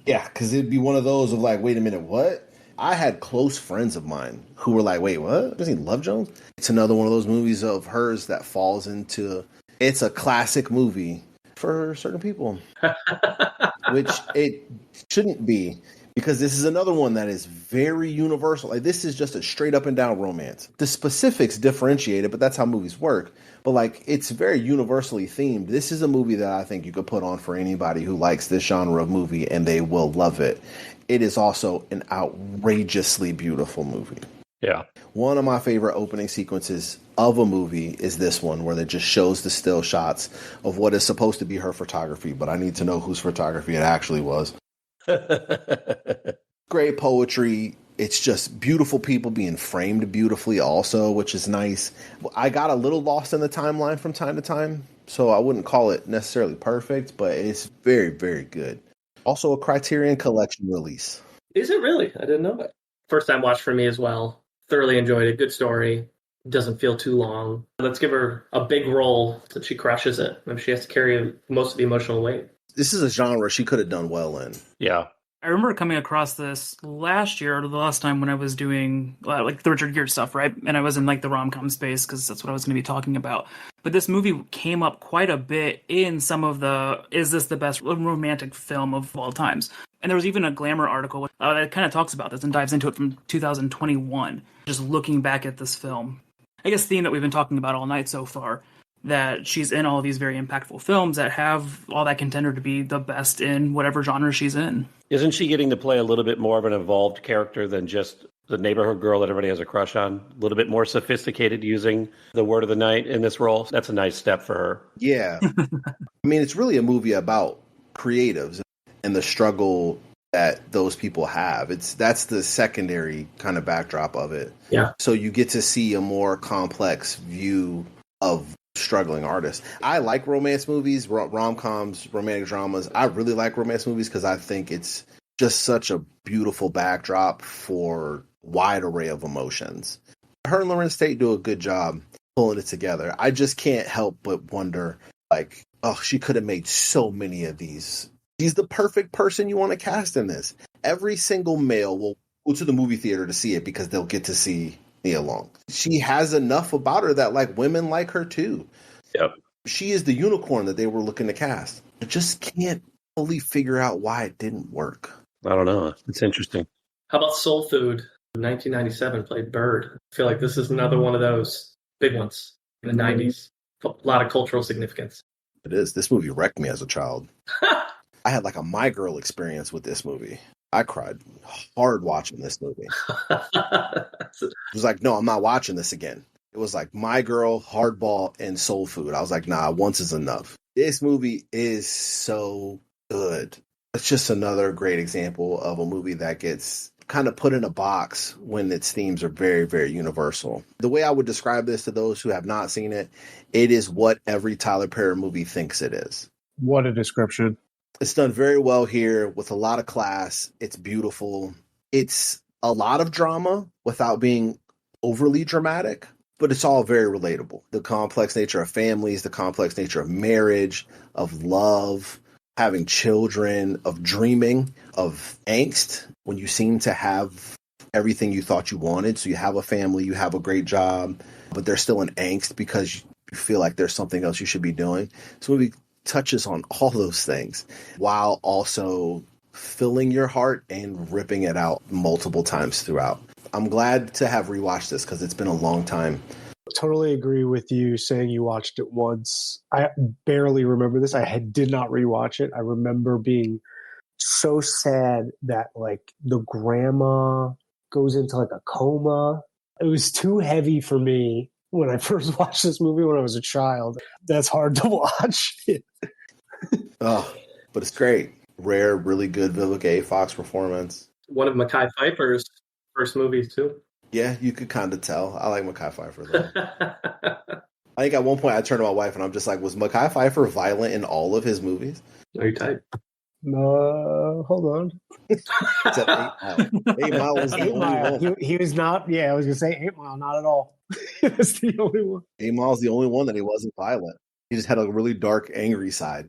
Yeah, because it'd be one of those of like, wait a minute, what? I had close friends of mine who were like, wait, what? Does he Love Jones? It's another one of those movies of hers that falls into, it's a classic movie for certain people, which it shouldn't be. Because this is another one that is very universal. Like, this is just a straight up and down romance. The specifics differentiate it, but that's how movies work. But, like, it's very universally themed. This is a movie that I think you could put on for anybody who likes this genre of movie, and they will love it. It is also an outrageously beautiful movie. Yeah. One of my favorite opening sequences of a movie is this one, where it just shows the still shots of what is supposed to be her photography, but I need to know whose photography it actually was. Great poetry. It's just beautiful people being framed beautifully also, which is nice. I got a little lost in the timeline from time to time, so I wouldn't call it necessarily perfect, but it's very, very good. Also a Criterion Collection release. Is it really? I didn't know that. First time watch for me as well. Thoroughly enjoyed it. Good story. Doesn't feel too long. Let's give her a big role that she crushes it. Maybe she has to carry most of the emotional weight. This is a genre she could have done well in. Yeah. I remember coming across this last year, or the last time when I was doing like the Richard Gere stuff, right? And I was in like the rom-com space because that's what I was going to be talking about. But this movie came up quite a bit in some of the, is this the best romantic film of all times? And there was even a Glamour article that kind of talks about this and dives into it from 2021, just looking back at this film. I guess theme that we've been talking about all night so far, that she's in all of these very impactful films that have all that contender to be the best in whatever genre she's in. Isn't she getting to play a little bit more of an evolved character than just the neighborhood girl that everybody has a crush on. A little bit more sophisticated using the word of the night in this role. That's a nice step for her. Yeah. I mean, it's really a movie about creatives and the struggle that those people have. That's the secondary kind of backdrop of it. Yeah. So you get to see a more complex view of struggling artists. I like romance movies, rom-coms, romantic dramas. I really like romance movies because I think it's just such a beautiful backdrop for wide array of emotions. Her and Lorenz Tate do a good job pulling it together. I just can't help but wonder, like, oh, she could have made so many of these. She's the perfect person you want to cast in this. Every single male will go to the movie theater to see it because they'll get to see Nia Long. She has enough about her that, like, women like her too. Yep. She is the unicorn that they were looking to cast. I just can't fully figure out why it didn't work. I don't know. It's interesting. How about Soul Food? 1997 played Bird. I feel like this is another one of those big ones in the 90s. A lot of cultural significance. It is. This movie wrecked me as a child. I had like a My Girl experience with this movie. I cried hard watching this movie. It was like, no, I'm not watching this again. It was like My Girl, Hardball, and Soul Food. I was like, nah, once is enough. This movie is so good. It's just another great example of a movie that gets kind of put in a box when its themes are very, very universal. The way I would describe this to those who have not seen it, it is what every Tyler Perry movie thinks it is. What a description. It's done very well here with a lot of class. It's beautiful. It's a lot of drama without being overly dramatic, but it's all very relatable. The complex nature of families, the complex nature of marriage, of love, having children, of dreaming, of angst when you seem to have everything you thought you wanted. So you have a family, you have a great job, but there's still an angst because you feel like there's something else you should be doing. So movie touches on all those things while also filling your heart and ripping it out multiple times throughout. I'm glad to have rewatched this because it's been a long time. Totally agree with you saying you watched it once. I barely remember this. Did not rewatch it. I remember being so sad that like the grandma goes into like a coma. It was too heavy for me when I first watched this movie when I was a child. That's hard to watch. Oh, but it's great. Rare, really good Vivica A. Fox performance. One of Mekhi Phifer's first movies, too. Yeah, you could kind of tell. I like Mekhi Phifer, though. I think at one point I turned to my wife and I'm just like, was Mekhi Phifer violent in all of his movies? Are you tight? Hold on. Except 8 Mile. 8 Mile was the only one. He was not, I was going to say 8 Mile, not at all. That's the only one. 8 Mile is the only one that he wasn't violent. He just had a really dark, angry side.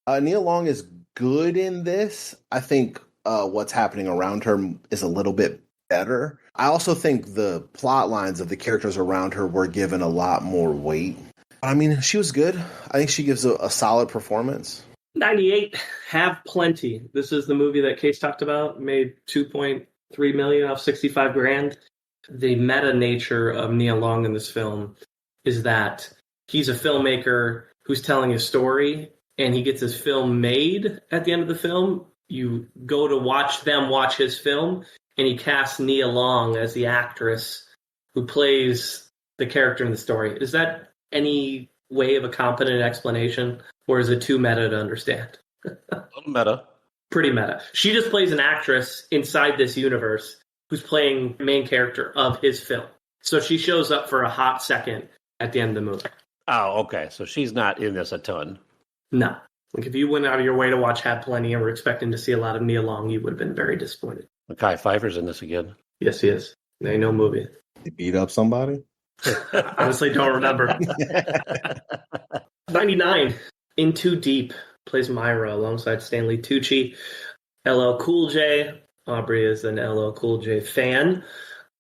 Nia Long is good in this. I think what's happening around her is a little bit better. I also think the plot lines of the characters around her were given a lot more weight. I mean, she was good. I think she gives a solid performance. 98, Have Plenty. This is the movie that Case talked about. Made $2.3 million off $65,000. The meta nature of Nia Long in this film is that he's a filmmaker who's telling a story, and he gets his film made at the end of the film. You go to watch his film, and he casts Nia Long as the actress who plays the character in the story. Is that any way of a competent explanation, or is it too meta to understand? A little meta. Pretty meta. She just plays an actress inside this universe who's playing the main character of his film. So she shows up for a hot second at the end of the movie. Oh, okay. So she's not in this a ton. No. Like if you went out of your way to watch Have Plenty and were expecting to see a lot of Nia Long, you would have been very disappointed. Mekhi Phifer's in this again. Yes, he is. There ain't no movie. He beat up somebody? Honestly, don't remember. 99, In Too Deep, plays Myra alongside Stanley Tucci. LL Cool J. Aubrey is an LL Cool J fan.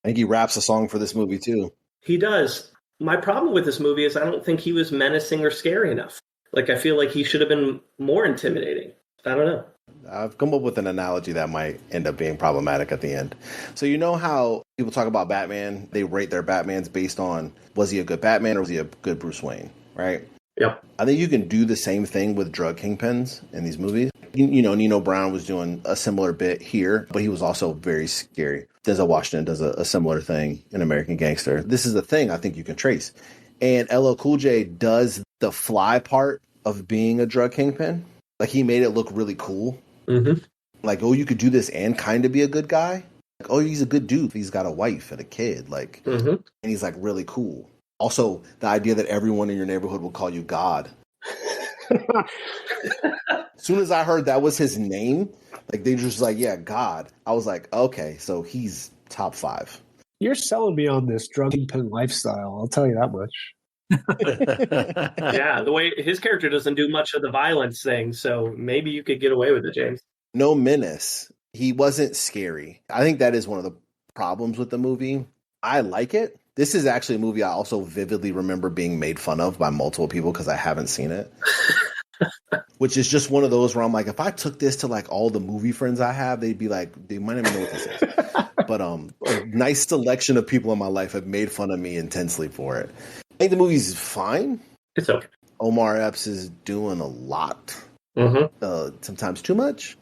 I think he raps a song for this movie, too. He does. My problem with this movie is I don't think he was menacing or scary enough. Like, I feel like he should have been more intimidating. I don't know. I've come up with an analogy that might end up being problematic at the end. So you know how people talk about Batman, they rate their Batmans based on, was he a good Batman or was he a good Bruce Wayne, right? Yep. I think you can do the same thing with drug kingpins in these movies. Nino Brown was doing a similar bit here, but he was also very scary. Denzel Washington does a similar thing in American Gangster. This is the thing I think you can trace. And LL Cool J does the fly part of being a drug kingpin. Like, he made it look really cool. Mm-hmm. Like, oh, you could do this and kind of be a good guy. Like, oh, he's a good dude. He's got a wife and a kid. Like, and he's like really cool. Also, the idea that everyone in your neighborhood will call you God. As soon as I heard that was his name, like, they just like, yeah, God. I was like, okay, so he's top 5. You're selling me on this drug kingpin lifestyle. I'll tell you that much. Yeah, the way his character doesn't do much of the violence thing, so maybe you could get away with it, James. No menace. He wasn't scary. I think that is one of the problems with the movie. I like it. This is actually a movie I also vividly remember being made fun of by multiple people because I haven't seen it. Which is just one of those where I'm like, if I took this to like all the movie friends I have, they'd be like, they might not even know what this is. But a nice selection of people in my life have made fun of me intensely for it. I think the movie's fine. It's okay. Omar Epps is doing a lot. Sometimes too much.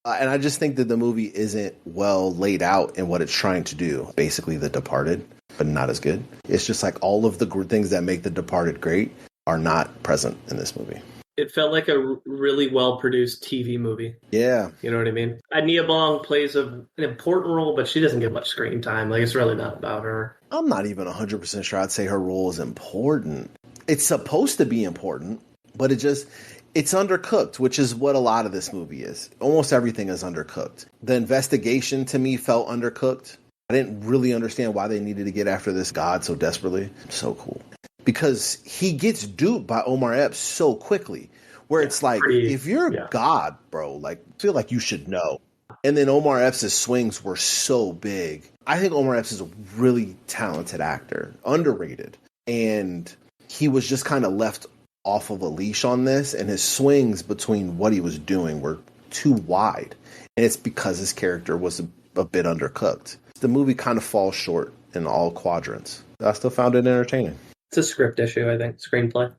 And I just think that the movie isn't well laid out in what it's trying to do. Basically, The Departed, but not as good. It's just like all of the things that make The Departed great are not present in this movie. It felt like a really well-produced TV movie. Yeah. You know what I mean? Nia Long plays an important role, but she doesn't get much screen time. Like, it's really not about her. I'm not even 100% sure I'd say her role is important. It's supposed to be important, but it's undercooked, which is what a lot of this movie is. Almost everything is undercooked. The investigation, to me, felt undercooked. I didn't really understand why they needed to get after this god so desperately. So cool. Because he gets duped by Omar Epps so quickly, where it's like, if you're a god, bro, like, I feel like you should know. And then Omar Epps' swings were so big. I think Omar Epps is a really talented actor, underrated. And he was just kind of left off of a leash on this, and his swings between what he was doing were too wide. And it's because his character was a bit undercooked. The movie kind of falls short in all quadrants. I still found it entertaining. It's a script issue, I think, screenplay.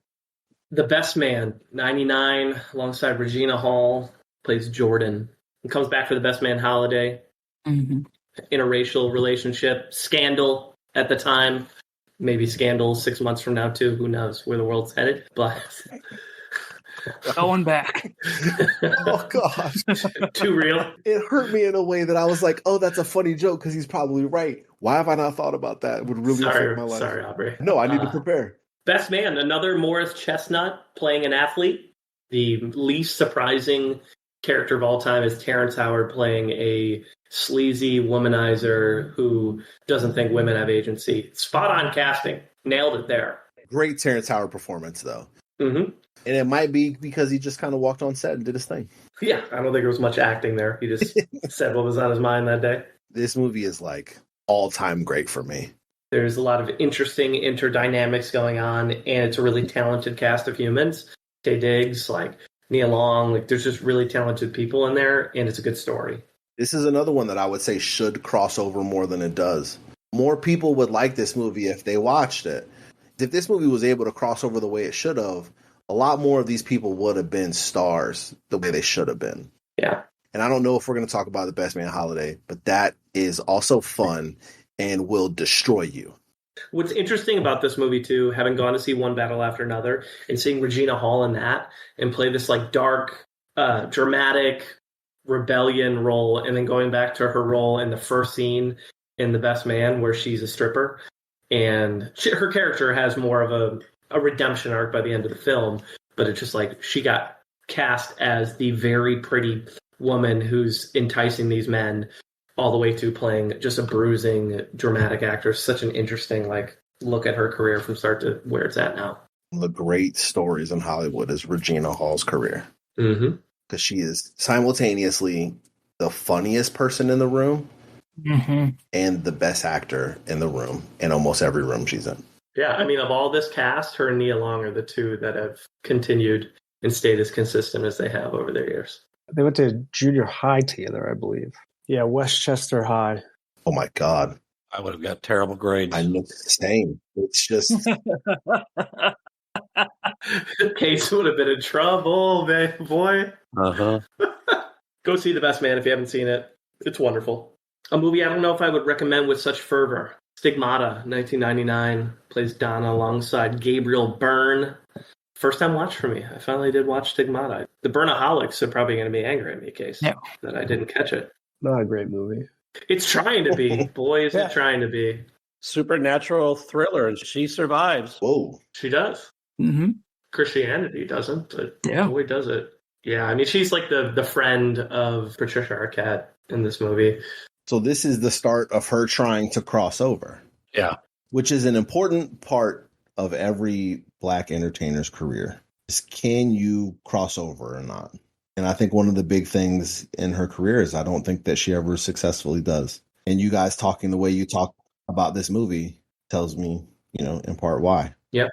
The Best Man, 99, alongside Regina Hall, plays Jordan. He comes back for the Best Man holiday. Interracial relationship. Scandal at the time. Maybe scandal 6 months from now, too. Who knows where the world's headed. But going back. Oh, gosh. Too real. It hurt me in a way that I was like, oh, that's a funny joke because he's probably right. Why have I not thought about that? It would really affect my life. Sorry, Aubrey. No, I need to prepare. Best Man, another Morris Chestnut playing an athlete. The least surprising character of all time is Terrence Howard playing a sleazy womanizer who doesn't think women have agency. Spot on casting. Nailed it there. Great Terrence Howard performance, though. And it might be because he just kind of walked on set and did his thing. Yeah, I don't think there was much acting there. He just said what was on his mind that day. This movie is like all-time great for me. There's a lot of interesting interdynamics going on, and it's a really talented cast of humans. Tay Diggs, like Nia Long, like there's just really talented people in there, and it's a good story. This is another one that I would say should cross over more than it does. More people would like this movie if they watched it. If this movie was able to cross over the way it should have, a lot more of these people would have been stars the way they should have been. Yeah. And I don't know if we're going to talk about the Best Man holiday, but that is also fun and will destroy you. What's interesting about this movie, too, having gone to see One Battle After Another and seeing Regina Hall in that and play this like dark, dramatic rebellion role, and then going back to her role in the first scene in The Best Man where she's a stripper. And her character has more of a redemption arc by the end of the film, but it's just like she got cast as the very pretty woman who's enticing these men all the way to playing just a bruising, dramatic actor. Such an interesting look at her career from start to where it's at now. One of the great stories in Hollywood is Regina Hall's career. Because she is simultaneously the funniest person in the room and the best actor in the room in almost every room she's in. Yeah, I mean, of all this cast, her and Nia Long are the two that have continued and stayed as consistent as they have over their years. They went to junior high together, I believe. Yeah, Westchester High. Oh my God. I would have got terrible grades. I know the same. It's just... Case would have been in trouble, boy. Go see The Best Man if you haven't seen it. It's wonderful. A movie I don't know if I would recommend with such fervor. Stigmata, 1999, plays Donna alongside Gabriel Byrne. First time watch for me. I finally did watch Stigmata. The Burnaholics are probably going to be angry at me, Case, that I didn't catch it. Not a great movie. It's trying to be. Boy, is it trying to be. Supernatural thriller, and she survives. Whoa. She does. Mm-hmm. Christianity doesn't, but boy, does it. Yeah, I mean, she's like the friend of Patricia Arquette in this movie. So this is the start of her trying to cross over. Yeah. Which is an important part of every Black entertainer's career. Is can you cross over or not? And I think one of the big things in her career is I don't think that she ever successfully does. And you guys talking the way you talk about this movie tells me, in part why. Yep.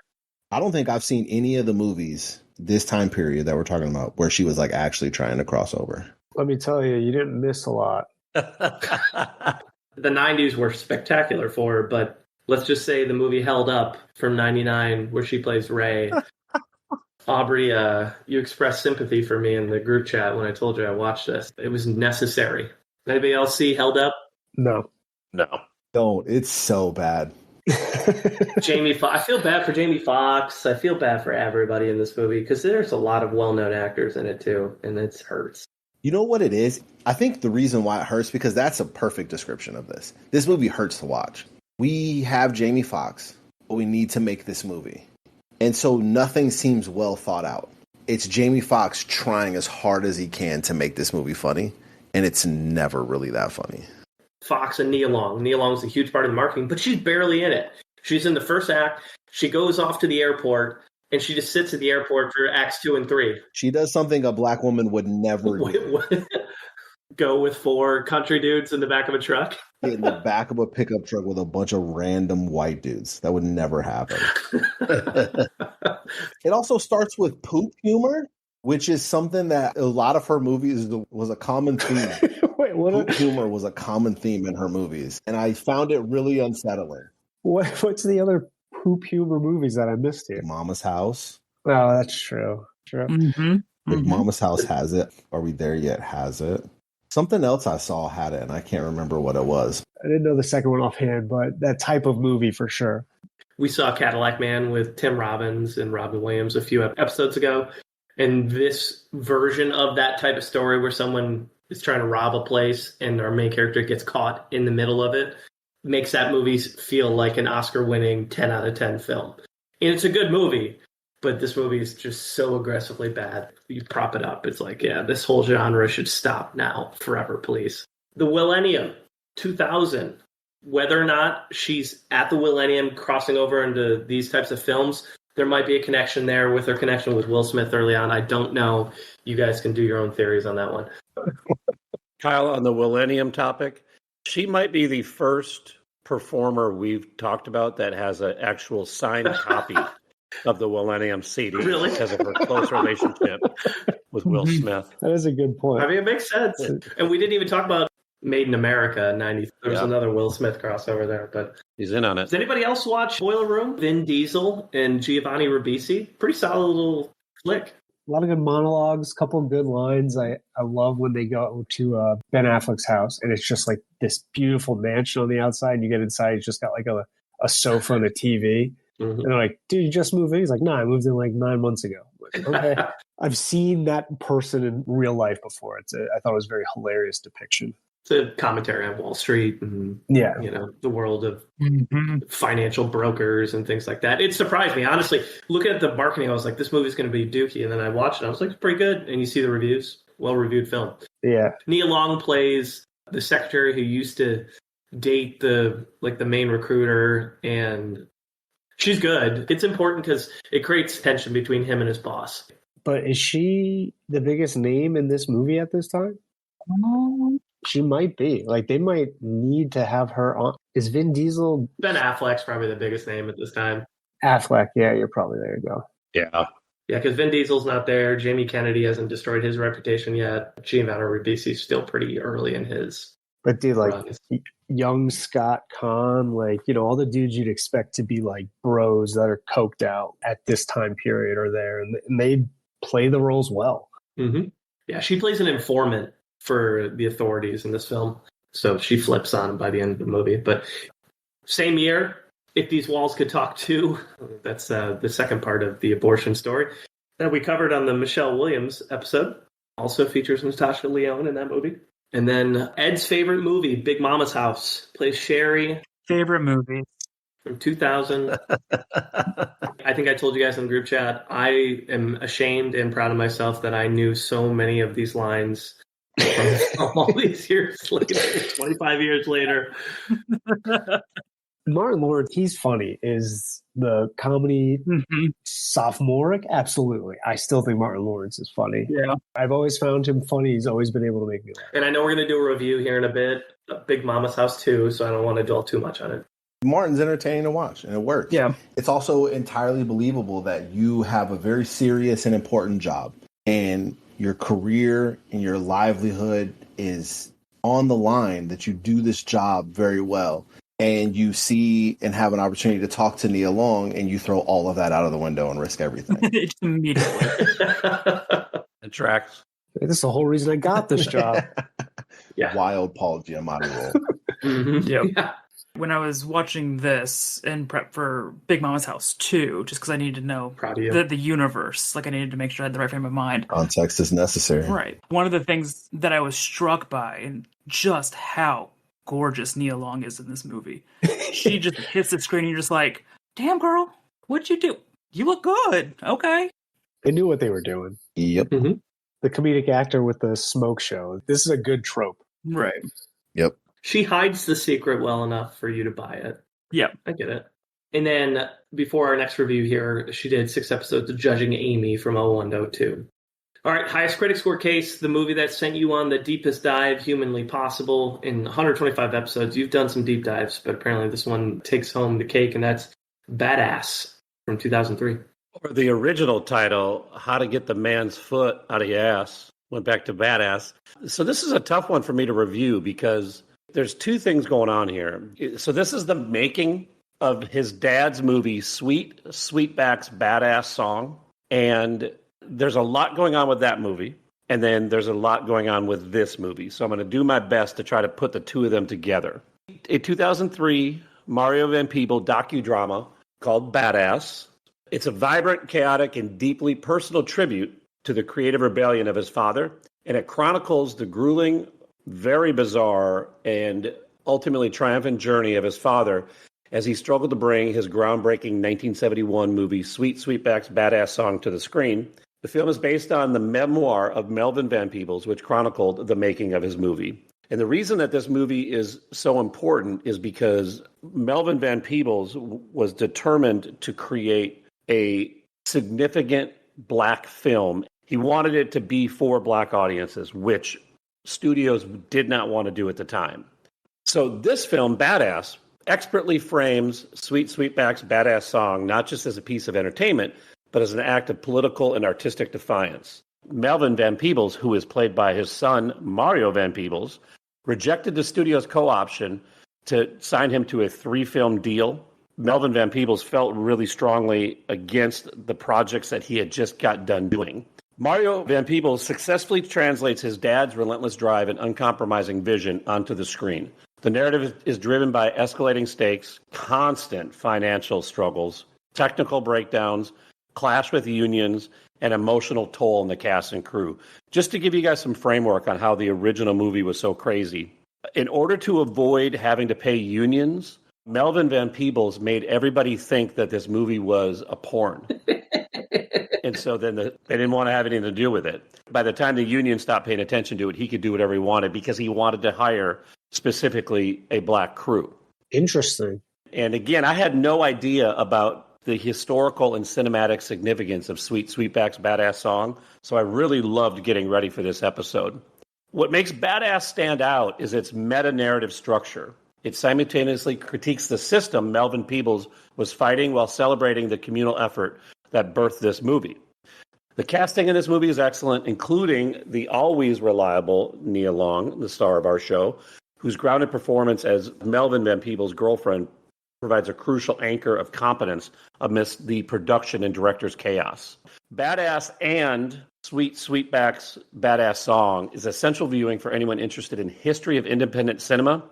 I don't think I've seen any of the movies this time period that we're talking about where she was like actually trying to cross over. Let me tell you, you didn't miss a lot. The 90s were spectacular for her, but let's just say the movie Held Up from 99 where she plays Ray. Aubrey, you expressed sympathy for me in the group chat when I told you I watched this. It was necessary. Anybody else see Held Up? No. Don't. It's so bad. I feel bad for Jamie Foxx. I feel bad for everybody in this movie because there's a lot of well-known actors in it too, and it hurts. You know what it is? I think the reason why it hurts, because that's a perfect description of this. This movie hurts to watch. We have Jamie Foxx, but we need to make this movie. And so nothing seems well thought out. It's Jamie Foxx trying as hard as he can to make this movie funny, and it's never really that funny. Fox and Nia Long. Nia Long is a huge part of the marketing, but she's barely in it. She's in the first act. She goes off to the airport, and she just sits at the airport for acts 2 and 3. She does something a Black woman would never do. Go with 4 country dudes in the back of a truck? In the back of a pickup truck with a bunch of random white dudes. That would never happen. It also starts with poop humor, which is something that a lot of her movies was a common theme. Wait, poop humor was a common theme in her movies, and I found it really unsettling. What's the other poop humor movies that I missed here? Mama's House. Oh, that's true. Mm-hmm. Mama's House has it. Are We There Yet has it. Something else I saw had it, and I can't remember what it was. I didn't know the second one offhand, but that type of movie for sure. We saw Cadillac Man with Tim Robbins and Robin Williams a few episodes ago. And this version of that type of story where someone is trying to rob a place and our main character gets caught in the middle of it makes that movie feel like an Oscar-winning 10 out of 10 film. And it's a good movie, but this movie is just so aggressively bad. You prop it up. It's like, yeah, this whole genre should stop now, forever, please. The Willennium, 2000. Whether or not she's at the Willennium crossing over into these types of films, there might be a connection there with her connection with Will Smith early on. I don't know. You guys can do your own theories on that one. Kyle, on the Willennium topic, she might be the first performer we've talked about that has an actual signed copy of the Millennium CD Really? Because of her close relationship with Will Smith. That is a good point. I mean, it makes sense. And we didn't even talk about Made in America in 90. There was another Will Smith crossover there, but he's in on it. Does anybody else watch Boiler Room? Vin Diesel and Giovanni Ribisi. Pretty solid little flick. A lot of good monologues, couple of good lines. I love when they go to Ben Affleck's house, and it's just like this beautiful mansion on the outside. And you get inside, it's just got like a sofa and a TV. Mm-hmm. And they're like, dude, you just moved in? He's like, no, I moved in like 9 months ago. Like, okay. I've seen that person in real life before. I thought it was a very hilarious depiction. It's a commentary on Wall Street and the world of financial brokers and things like that. It surprised me, honestly. Looking at the marketing, I was like, this movie's going to be dookie. And then I watched it. I was like, it's pretty good. And you see the reviews. Well-reviewed film. Yeah. Nia Long plays the secretary who used to date the main recruiter, and she's good. It's important because it creates tension between him and his boss. But is she the biggest name in this movie at this time? She might be. Like, they might need to have her on. Is Vin Diesel? Ben Affleck's probably the biggest name at this time. Affleck, yeah, you're probably there. You go. Yeah. Yeah, because Vin Diesel's not there. Jamie Kennedy hasn't destroyed his reputation yet. Giovanni Ribisi's still pretty early in his. But dude, like young Scott Conn, like, all the dudes you'd expect to be like bros that are coked out at this time period are there, and they play the roles well. Mm-hmm. Yeah, she plays an informant for the authorities in this film. So she flips on him by the end of the movie. But same year, If These Walls Could Talk Too, that's the second part of the abortion story that we covered on the Michelle Williams episode. Also features Natasha Lyonne in that movie. And then Ed's favorite movie, Big Mama's House, plays Sherry. Favorite movie. From 2000. I think I told you guys in the group chat, I am ashamed and proud of myself that I knew so many of these lines from all these years later, 25 years later. Martin Lawrence, he's funny. Is the comedy sophomoric? Absolutely. I still think Martin Lawrence is funny. Yeah. I've always found him funny. He's always been able to make me laugh. And I know we're going to do a review here in a bit of Big Mama's House too, so I don't want to dwell too much on it. Martin's entertaining to watch, and it works. Yeah. It's also entirely believable that you have a very serious and important job, and your career and your livelihood is on the line, that you do this job very well, and you see and have an opportunity to talk to Nia Long, and you throw all of that out of the window and risk everything. Just immediately. It tracks. This is the whole reason I got this job. Yeah. Wild Paul Giamatti role. Yep. Yeah. When I was watching this in prep for Big Mama's House 2, just because I needed to know the universe, like I needed to make sure I had the right frame of mind. Context is necessary. Right. One of the things that I was struck by, and just how gorgeous Nia Long is in this movie. She just hits the screen and you're just like, damn girl, what'd you do? You look good. Okay. They knew what they were doing. Yep. Mm-hmm. The comedic actor with the smoke show. This is a good trope. Right. Yep. She hides the secret well enough for you to buy it. Yep. I get it. And then before our next review here, she did 6 episodes of Judging Amy from 01 to 02. All right, highest critic score case, the movie that sent you on the deepest dive humanly possible. In 125 episodes, you've done some deep dives, but apparently this one takes home the cake, and that's Baadasssss from 2003. Or the original title, How to Get the Man's Foot Out of Your Ass, went back to Badass. So this is a tough one for me to review because there's 2 things going on here. So this is the making of his dad's movie, Sweetback's Badass Song. And there's a lot going on with that movie. And then there's a lot going on with this movie. So I'm going to do my best to try to put the 2 of them together. A 2003 Mario Van Peebles docudrama called Baadasssss. It's a vibrant, chaotic, and deeply personal tribute to the creative rebellion of his father. And it chronicles the grueling, very bizarre, and ultimately triumphant journey of his father as he struggled to bring his groundbreaking 1971 movie Sweetback's Badass Song to the screen. The film is based on the memoir of Melvin Van Peebles, which chronicled the making of his movie. And the reason that this movie is so important is because Melvin Van Peebles was determined to create a significant black film. He wanted it to be for black audiences, which studios did not want to do at the time. So this film, Baadasssss, expertly frames Sweetback's Badass Song not just as a piece of entertainment, but as an act of political and artistic defiance. Melvin Van Peebles, who is played by his son, Mario Van Peebles, rejected the studio's co-option to sign him to a 3-film deal. Melvin Van Peebles felt really strongly against the projects that he had just got done doing. Mario Van Peebles successfully translates his dad's relentless drive and uncompromising vision onto the screen. The narrative is driven by escalating stakes, constant financial struggles, technical breakdowns, clash with unions, and emotional toll on the cast and crew. Just to give you guys some framework on how the original movie was so crazy, in order to avoid having to pay unions, Melvin Van Peebles made everybody think that this movie was a porn. And so then they didn't want to have anything to do with it. By the time the union stopped paying attention to it, he could do whatever he wanted because he wanted to hire specifically a black crew. Interesting. And again, I had no idea about the historical and cinematic significance of Sweetback's Badass Song, so I really loved getting ready for this episode. What makes Baadasssss stand out is its meta-narrative structure. It simultaneously critiques the system Melvin Peebles was fighting while celebrating the communal effort that birthed this movie. The casting in this movie is excellent, including the always reliable Nia Long, the star of our show, whose grounded performance as Melvin Van Peebles' girlfriend provides a crucial anchor of competence amidst the production and director's chaos. Badass and Sweetback's Badass Song is essential viewing for anyone interested in history of independent cinema,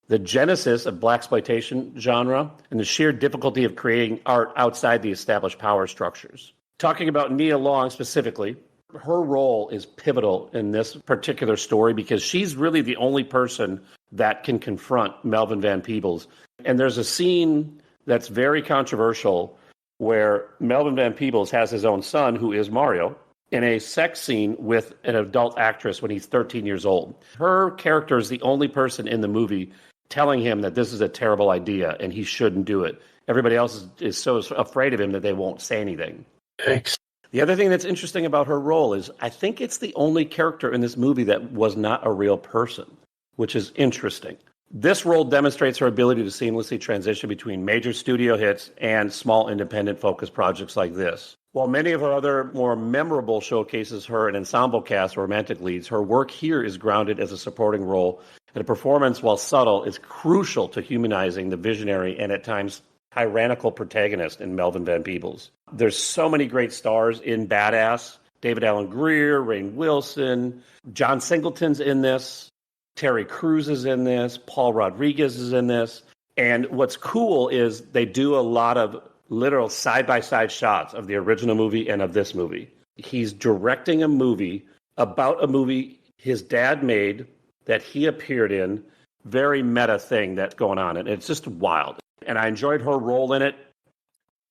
the genesis of blaxploitation genre, and the sheer difficulty of creating art outside the established power structures. Talking about Nia Long specifically, her role is pivotal in this particular story because she's really the only person that can confront Melvin Van Peebles. And there's a scene that's very controversial where Melvin Van Peebles has his own son, who is Mario, in a sex scene with an adult actress when he's 13 years old. Her character is the only person in the movie telling him that this is a terrible idea and he shouldn't do it. Everybody else is so afraid of him that they won't say anything. Thanks. The other thing that's interesting about her role is I think it's the only character in this movie that was not a real person, which is interesting. This role demonstrates her ability to seamlessly transition between major studio hits and small independent focused projects like this. While many of her other more memorable showcases her an ensemble cast or romantic leads, her work here is grounded as a supporting role, and a performance, while subtle, is crucial to humanizing the visionary and at times tyrannical protagonist in Melvin Van Peebles. There's so many great stars in Badass. David Alan Grier, Rainn Wilson, John Singleton's in this, Terry Crews is in this, Paul Rodriguez is in this. And what's cool is they do a lot of literal side-by-side shots of the original movie and of this movie. He's directing a movie about a movie his dad made that he appeared in. Very meta thing that's going on, and it's just wild. And I enjoyed her role in it.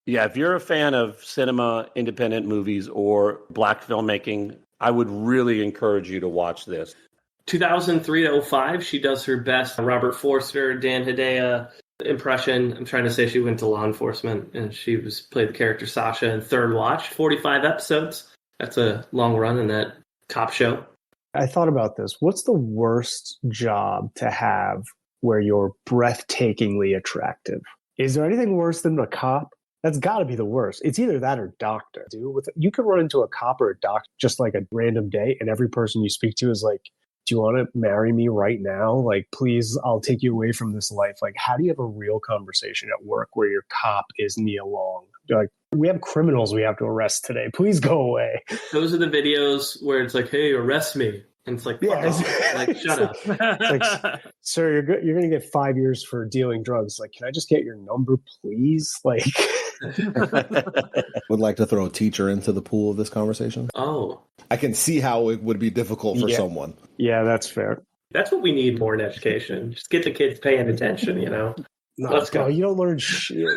Yeah, if you're a fan of cinema, independent movies, or black filmmaking, I would really encourage you to watch this. 2003 to 05, she does her best Robert Forster, Dan Hedaya impression. I'm trying to say she went to law enforcement, and she played the character Sasha in Third Watch, 45 episodes. That's a long run in that cop show. I thought about this. What's the worst job to have where you're breathtakingly attractive? Is there anything worse than a cop? That's got to be the worst. It's either that or doctor. Dude, you could run into a cop or a doctor just like a random day, and every person you speak to is like, do you want to marry me right now? Like, please, I'll take you away from this life. Like, how do you have a real conversation at work where your cop is Nia Long? You're like, we have criminals we have to arrest today. Please go away. Those are the videos where it's like, hey, arrest me. And it's like, yeah, like, shut up. It's like, sir, you're going to get 5 years for dealing drugs. Like, can I just get your number, please? Like, would like to throw a teacher into the pool of this conversation. Oh, I can see how it would be difficult for someone. Yeah, that's fair. That's what we need more in education. Just get the kids paying attention, you know? No, let's go. You don't learn shit.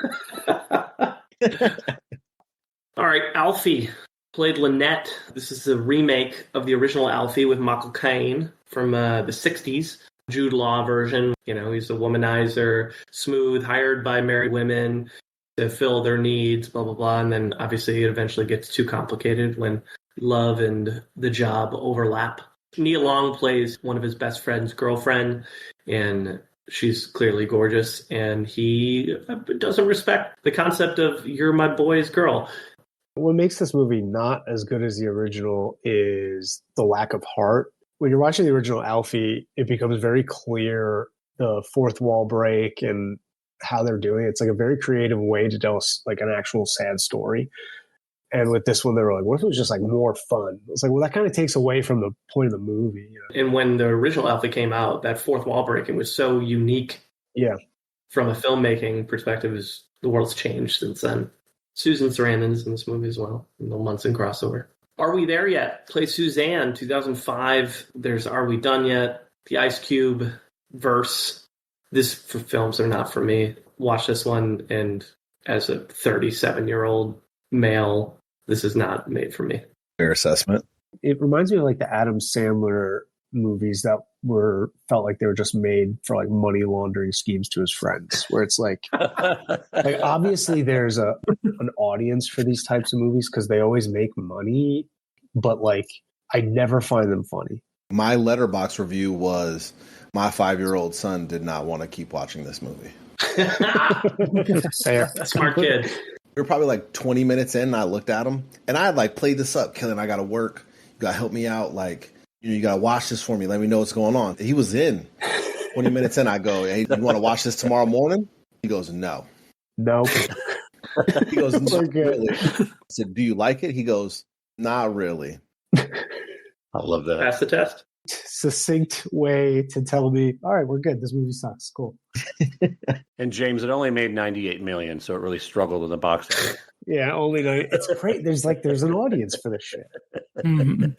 All right, Alfie played Lonette. This is a remake of the original Alfie with Michael Caine from the 60s. Jude Law version. You know, he's a womanizer, smooth, hired by married women to fill their needs, blah, blah, blah. And then obviously it eventually gets too complicated when love and the job overlap. Nia Long plays one of his best friend's girlfriend, and she's clearly gorgeous, and he doesn't respect the concept of you're my boy's girl. What makes this movie not as good as the original is the lack of heart. When you're watching the original Alfie, it becomes very clear the fourth wall break and how they're doing it. It's like a very creative way to tell like an actual sad story. And with this one, they were like, what if it was just like more fun? It's like, well, that kind of takes away from the point of the movie. You know? And when the original Alfie came out, that fourth wall breaking was so unique. Yeah. From a filmmaking perspective, the world's changed since then. Susan Sarandon's in this movie as well, in the Munson crossover. Are We There Yet? Play Suzanne, 2005. There's Are We Done Yet? The Ice Cube verse. These films are not for me. Watch this one, and as a 37-year-old male, this is not made for me. Fair assessment. It reminds me of like the Adam Sandler movies that felt like they were just made for like money laundering schemes to his friends, where it's like obviously there's an audience for these types of movies because they always make money, but like I never find them funny. My Letterboxd review was my 5-year-old son did not want to keep watching this movie. Smart kid. We were probably like 20 minutes in, and I looked at him, and I had like played this up. Killing, I got to work. You got to help me out. Like, you got to watch this for me. Let me know what's going on. He was in. 20 minutes in, I go, hey, you want to watch this tomorrow morning? He goes, no. Nope. He goes, no, We're good. really. I said, do you like it? He goes, not really. I love that. Pass the test. Succinct way to tell me, all right, we're good. This movie sucks. Cool. And James, it only made $98 million, so it really struggled in the box office. Yeah, only it's great. There's an audience for this shit. Mhm.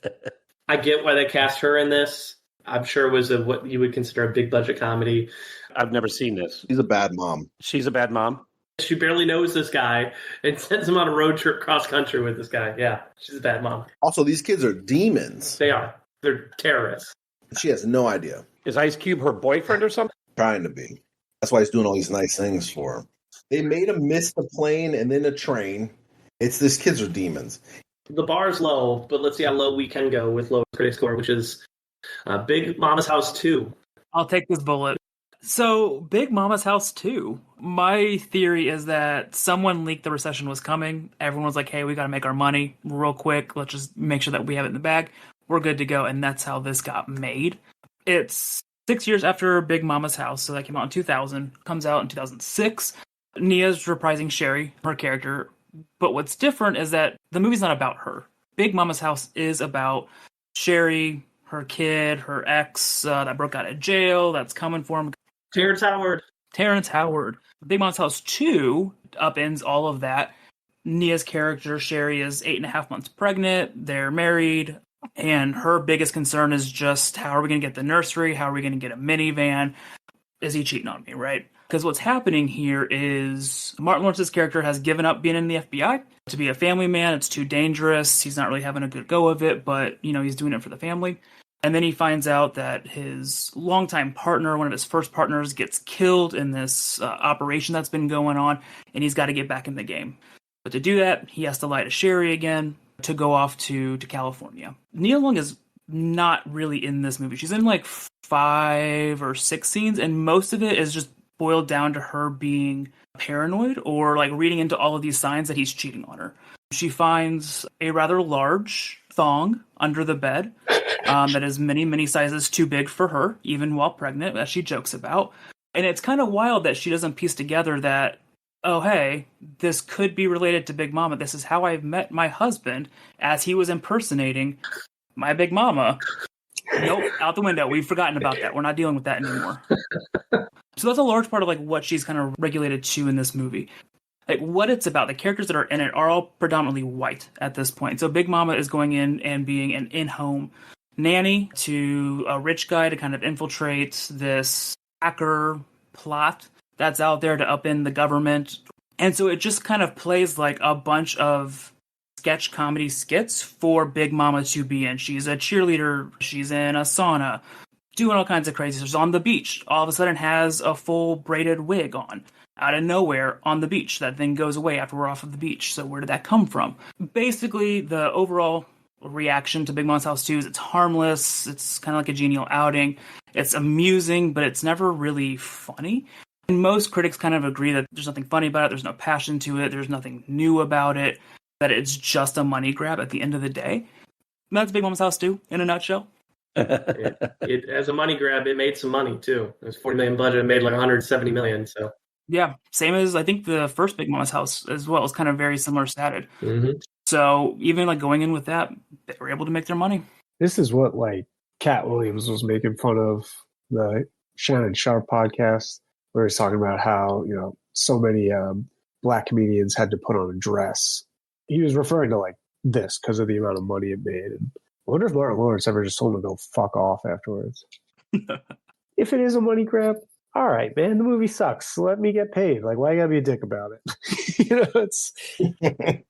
I get why they cast her in this. I'm sure it was what you would consider a big budget comedy. I've never seen this. She's a bad mom. She's a bad mom? She barely knows this guy and sends him on a road trip cross country with this guy. Yeah, she's a bad mom. Also, these kids are demons. They are. They're terrorists. She has no idea. Is Ice Cube her boyfriend or something? Trying to be. That's why he's doing all these nice things for her. They made him miss the plane and then a train. These kids are demons. The bar's low, but let's see how low we can go with low critic score, which is Big Mama's House 2. I'll take this bullet. So, Big Mama's House 2. My theory is that someone leaked the recession was coming. Everyone was like, hey, we got to make our money real quick. Let's just make sure that we have it in the bag. We're good to go. And that's how this got made. It's 6 years after Big Mama's House. So that came out in 2000. Comes out in 2006. Nia's reprising Sherry, her character. But what's different is that the movie's not about her. Big Mama's House is about Sherry, her kid, her ex that broke out of jail, that's coming for him. Terrence Howard. Big Mama's House 2 upends all of that. Nia's character, Sherry, is 8.5 months pregnant. They're married. And her biggest concern is just, how are we going to get the nursery? How are we going to get a minivan? Is he cheating on me, right? Because what's happening here is Martin Lawrence's character has given up being in the FBI to be a family man. It's too dangerous. He's not really having a good go of it, but, he's doing it for the family. And then he finds out that his longtime partner, one of his first partners, gets killed in this operation that's been going on, and he's got to get back in the game. But to do that, he has to lie to Sherry again to go off to California. Nia Long is not really in this movie. She's in like 5 or 6 scenes, and most of it is just boiled down to her being paranoid or like reading into all of these signs that he's cheating on her. She finds a rather large thong under the bed that is many, many sizes too big for her, even while pregnant, that she jokes about. And it's kind of wild that she doesn't piece together that, oh, hey, this could be related to Big Mama. This is how I met my husband as he was impersonating my Big Mama. Nope, out the window. We've forgotten about that. We're not dealing with that anymore. So that's a large part of like what she's kind of regulated to in this movie. Like what it's about, the characters that are in it are all predominantly white at this point. So Big Mama is going in and being an in-home nanny to a rich guy to kind of infiltrate this hacker plot that's out there to upend the government. And so it just kind of plays like a bunch of sketch comedy skits for Big Mama to be in. She's a cheerleader. She's in a sauna, doing all kinds of crazy. She's on the beach. All of a sudden has a full braided wig on. Out of nowhere on the beach. That thing goes away after we're off of the beach. So where did that come from? Basically, the overall reaction to Big Mama's House 2 is it's harmless. It's kind of like a genial outing. It's amusing, but it's never really funny. And most critics kind of agree that there's nothing funny about it. There's no passion to it. There's nothing new about it. That it's just a money grab at the end of the day. And that's Big Mama's House 2 in a nutshell. It as a money grab, it made some money too. It was $40 million budget. It made like $170 million. So. Yeah, same as I think the first Big Mama's House as well is kind of very similar stated. Mm-hmm. So even like going in with that, they were able to make their money. This is what like Cat Williams was making fun of the Shannon Sharp podcast, where he's talking about how so many black comedians had to put on a dress. He was referring to like this because of the amount of money it made. And I wonder if Martin Lawrence ever just told him to go fuck off afterwards. If it is a money grab. All right, man, the movie sucks. Let me get paid. Like, why you gotta be a dick about it? It's. It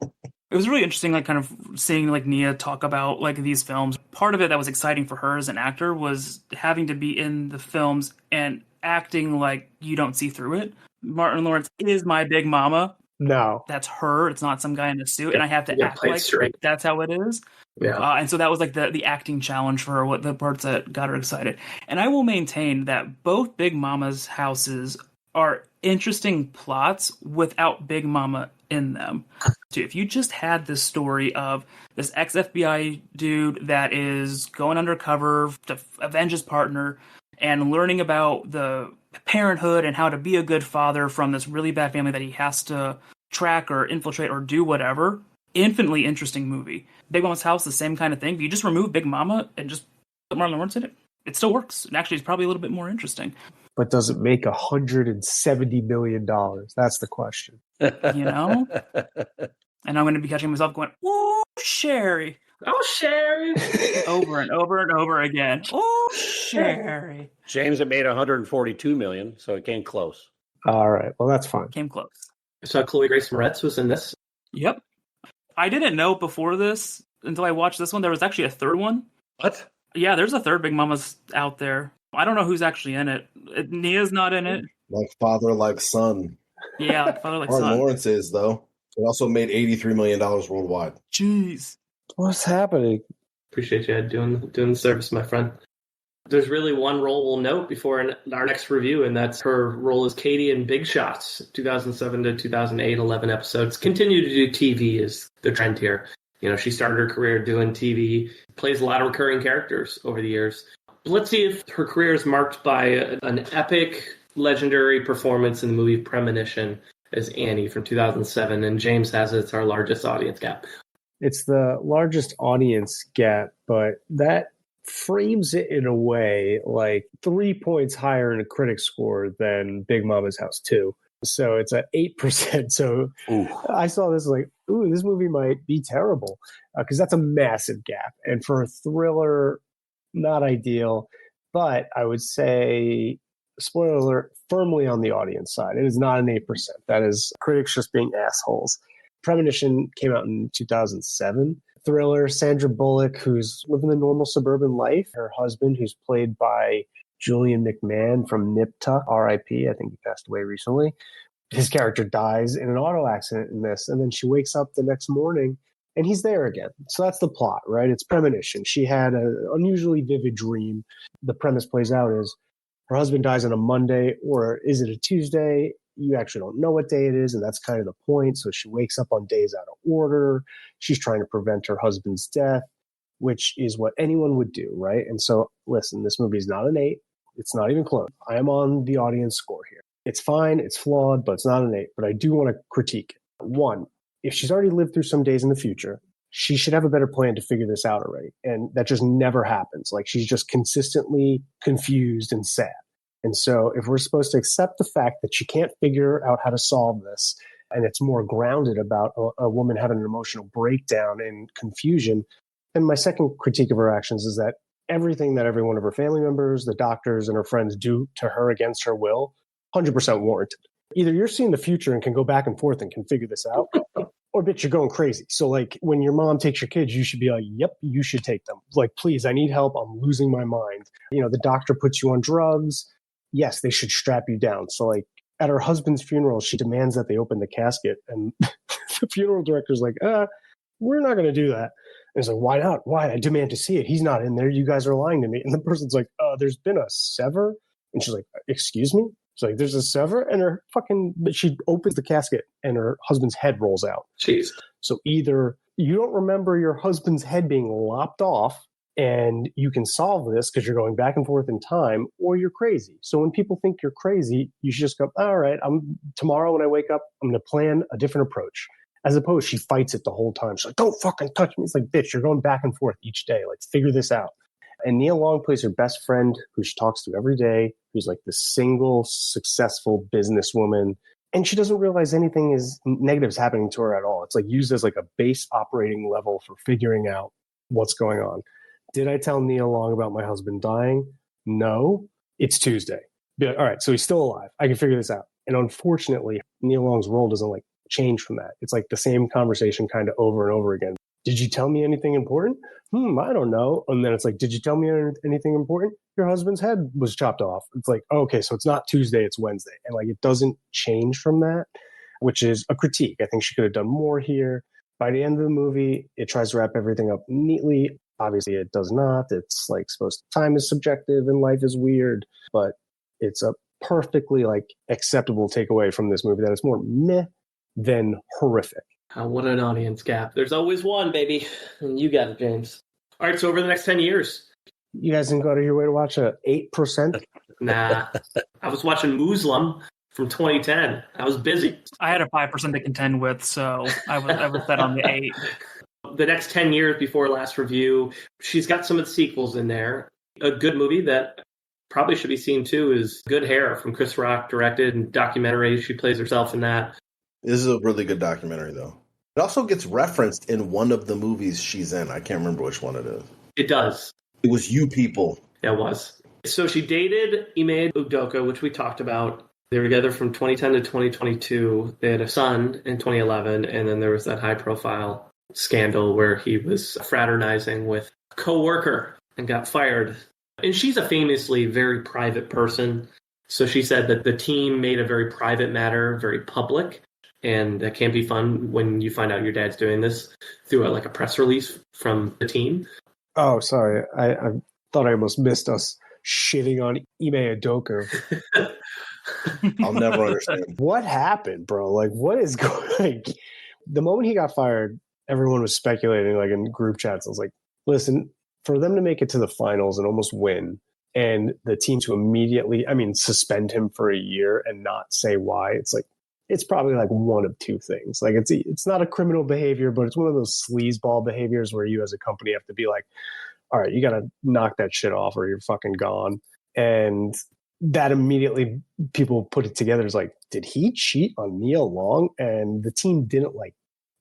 was really interesting, like, kind of seeing like Nia talk about like these films. Part of it that was exciting for her as an actor was having to be in the films and acting like you don't see through it. Martin Lawrence is my Big Mama. No, that's her. It's not some guy in a suit, and I have to act like straight. That's how it is. Yeah, and so that was like the acting challenge for her. What the parts that got her excited. And I will maintain that both Big Mama's houses are interesting plots without Big Mama in them. So if you just had this story of this ex-FBI dude that is going undercover to avenge his partner and learning about the parenthood and how to be a good father from this really bad family that he has to track or infiltrate or do whatever. Infinitely interesting movie. Big Mama's House, the same kind of thing. If you just remove Big Mama and just put Marlon Lawrence in it, it still works. And actually, it's probably a little bit more interesting. But does it make $170 million? That's the question. You know? And I'm going to be catching myself going, "Oh, Sherry." Oh, Sherry. Over and over and over again. Oh, Sherry. James, it made 142 million, so it came close. All right. Well, that's fine. Came close. So Chloe Grace Moretz was in this. Yep. I didn't know before this, until I watched this one, there was actually a third one. What? Yeah, there's a third Big Mama's out there. I don't know who's actually in it. Nia's not in it. Like father, like son. Yeah, father like Martin son. Lawrence is, though. It also made $83 million worldwide. Jeez. What's happening? Appreciate you doing the service, my friend. There's really one role we'll note before our next review, and that's her role as Katie in Big Shots, 2007 to 2008, 11 episodes. Continue to do TV is the trend here. You know, she started her career doing TV, plays a lot of recurring characters over the years. Let's see if her career is marked by an epic, legendary performance in the movie Premonition as Annie from 2007, and James has it's our largest audience gap. It's the largest audience gap, but that frames it in a way like 3 points higher in a critic score than Big Mama's House 2. So it's at 8%. So I saw this like, this movie might be terrible because that's a massive gap. And for a thriller, not ideal. But I would say, spoiler alert, firmly on the audience side. It is not an 8%. That is critics just being assholes. Premonition came out in 2007. Thriller, Sandra Bullock, who's living a normal suburban life. Her husband, who's played by Julian McMahon from Nip Tuck, R.I.P. I think he passed away recently. His character dies in an auto accident in this, and then she wakes up the next morning, and he's there again. So that's the plot, right? It's Premonition. She had an unusually vivid dream. The premise plays out is her husband dies on a Monday, or is it a Tuesday? You actually don't know what day it is, and that's kind of the point. So she wakes up on days out of order. She's trying to prevent her husband's death, which is what anyone would do, right? And so, listen, this movie is not an 8. It's not even close. I am on the audience score here. It's fine, it's flawed, but it's not an 8. But I do want to critique it. 1, if she's already lived through some days in the future, she should have a better plan to figure this out already. And that just never happens. Like, she's just consistently confused and sad. And so if we're supposed to accept the fact that she can't figure out how to solve this, and it's more grounded about a woman having an emotional breakdown and confusion, then my second critique of her actions is that everything that every one of her family members, the doctors, and her friends do to her against her will, 100% warranted. Either you're seeing the future and can go back and forth and can figure this out, or bitch, you're going crazy. So like when your mom takes your kids, you should be like, yep, you should take them. Like, please, I need help. I'm losing my mind. You know, the doctor puts you on drugs. Yes, they should strap you down. So like at her husband's funeral, she demands that they open the casket. And the funeral director's like, we're not going to do that. And it's like, why not? Why? I demand to see it. He's not in there. You guys are lying to me. And the person's like, there's been a sever. And she's like, excuse me? She's like, there's a sever? And she opens the casket and her husband's head rolls out. Jeez. So either you don't remember your husband's head being lopped off, and you can solve this because you're going back and forth in time, or you're crazy. So when people think you're crazy, you should just go, all right, tomorrow when I wake up, I'm going to plan a different approach. As opposed, she fights it the whole time. She's like, don't fucking touch me. It's like, bitch, you're going back and forth each day. Like, figure this out. And Nia Long plays her best friend, who she talks to every day, who's like the single, successful businesswoman. And she doesn't realize anything is negative is happening to her at all. It's like used as like a base operating level for figuring out what's going on. Did I tell Nia Long about my husband dying? No. It's Tuesday. Be like, all right, so he's still alive. I can figure this out. And unfortunately, Nia Long's role doesn't like change from that. It's like the same conversation kind of over and over again. Did you tell me anything important? I don't know. And then it's like, did you tell me anything important? Your husband's head was chopped off. It's like, okay, so it's not Tuesday, it's Wednesday. And like, it doesn't change from that, which is a critique. I think she could have done more here. By the end of the movie, it tries to wrap everything up neatly. Obviously, it does not. It's like time is subjective and life is weird, but it's a perfectly like acceptable takeaway from this movie that it's more meh than horrific. What an audience gap. There's always one, baby. And you got it, James. All right, so over the next 10 years, You guys didn't go out of your way to watch a 8%? Nah. I was watching Muslim from 2010. I was busy. I had a 5% to contend with, so I was set on the 8. The next 10 years before last review, she's got some of the sequels in there. A good movie that probably should be seen too is Good Hair from Chris Rock, directed and documentary. She plays herself in that. This is a really good documentary, though. It also gets referenced in one of the movies she's in. I can't remember which one it is. It does. It was You People. Yeah, it was. So she dated Ime Udoka, which we talked about. They were together from 2010 to 2022. They had a son in 2011, and then there was that high-profile scandal where he was fraternizing with a co-worker and got fired. And she's a famously very private person. So she said that the team made a very private matter very public. And that can be fun when you find out your dad's doing this through a press release from the team. Oh, sorry. I thought I almost missed us shitting on Ime Udoka. I'll never understand. What happened, bro? Like, what is going on? The moment he got fired, everyone was speculating, like in group chats. I was like, listen, for them to make it to the finals and almost win, and the team to immediately, suspend him for a year and not say why, it's probably like one of two things. Like, it's not a criminal behavior, but it's one of those sleazeball behaviors where you as a company have to be like, all right, you got to knock that shit off or you're fucking gone. And that immediately people put it together as like, did he cheat on Nia Long? And the team didn't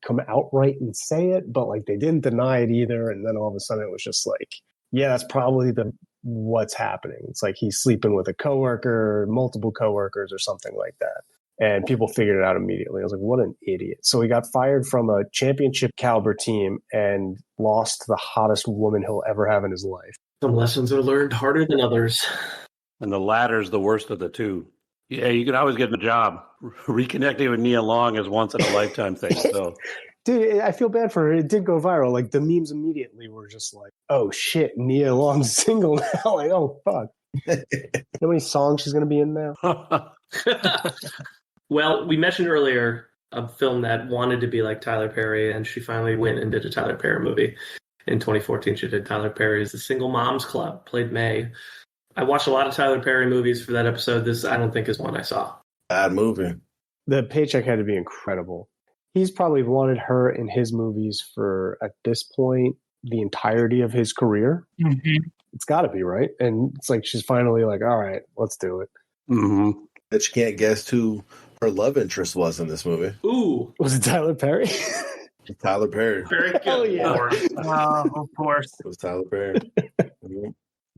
come outright and say it, but they didn't deny it either. And then all of a sudden it was just like, yeah, that's probably what's happening. It's like he's sleeping with a coworker, multiple coworkers or something like that. And people figured it out immediately. I was like, what an idiot. So he got fired from a championship caliber team and lost to the hottest woman he'll ever have in his life. Some lessons are learned harder than others. And the latter's the worst of the two. Yeah, you can always get a job. Reconnecting with Nia Long is once in a lifetime thing. So, dude, I feel bad for her. It did go viral. Like, the memes immediately were just like, oh shit, Nia Long's single now. Like, oh fuck. You know how many songs she's gonna be in now? Well, we mentioned earlier a film that wanted to be like Tyler Perry, and she finally went and did a Tyler Perry movie. In 2014, she did Tyler Perry's The Single Moms Club, played May. I watched a lot of Tyler Perry movies for that episode. This, I don't think, is one I saw. Bad movie. The paycheck had to be incredible. He's probably wanted her in his movies for, at this point, the entirety of his career. Mm-hmm. It's got to be, right? And it's like she's finally like, all right, let's do it. Mm-hmm. That she can't guess who her love interest was in this movie. Ooh. Was it Tyler Perry? Tyler Perry. Very good. Hell yeah. Of course. It was Tyler Perry.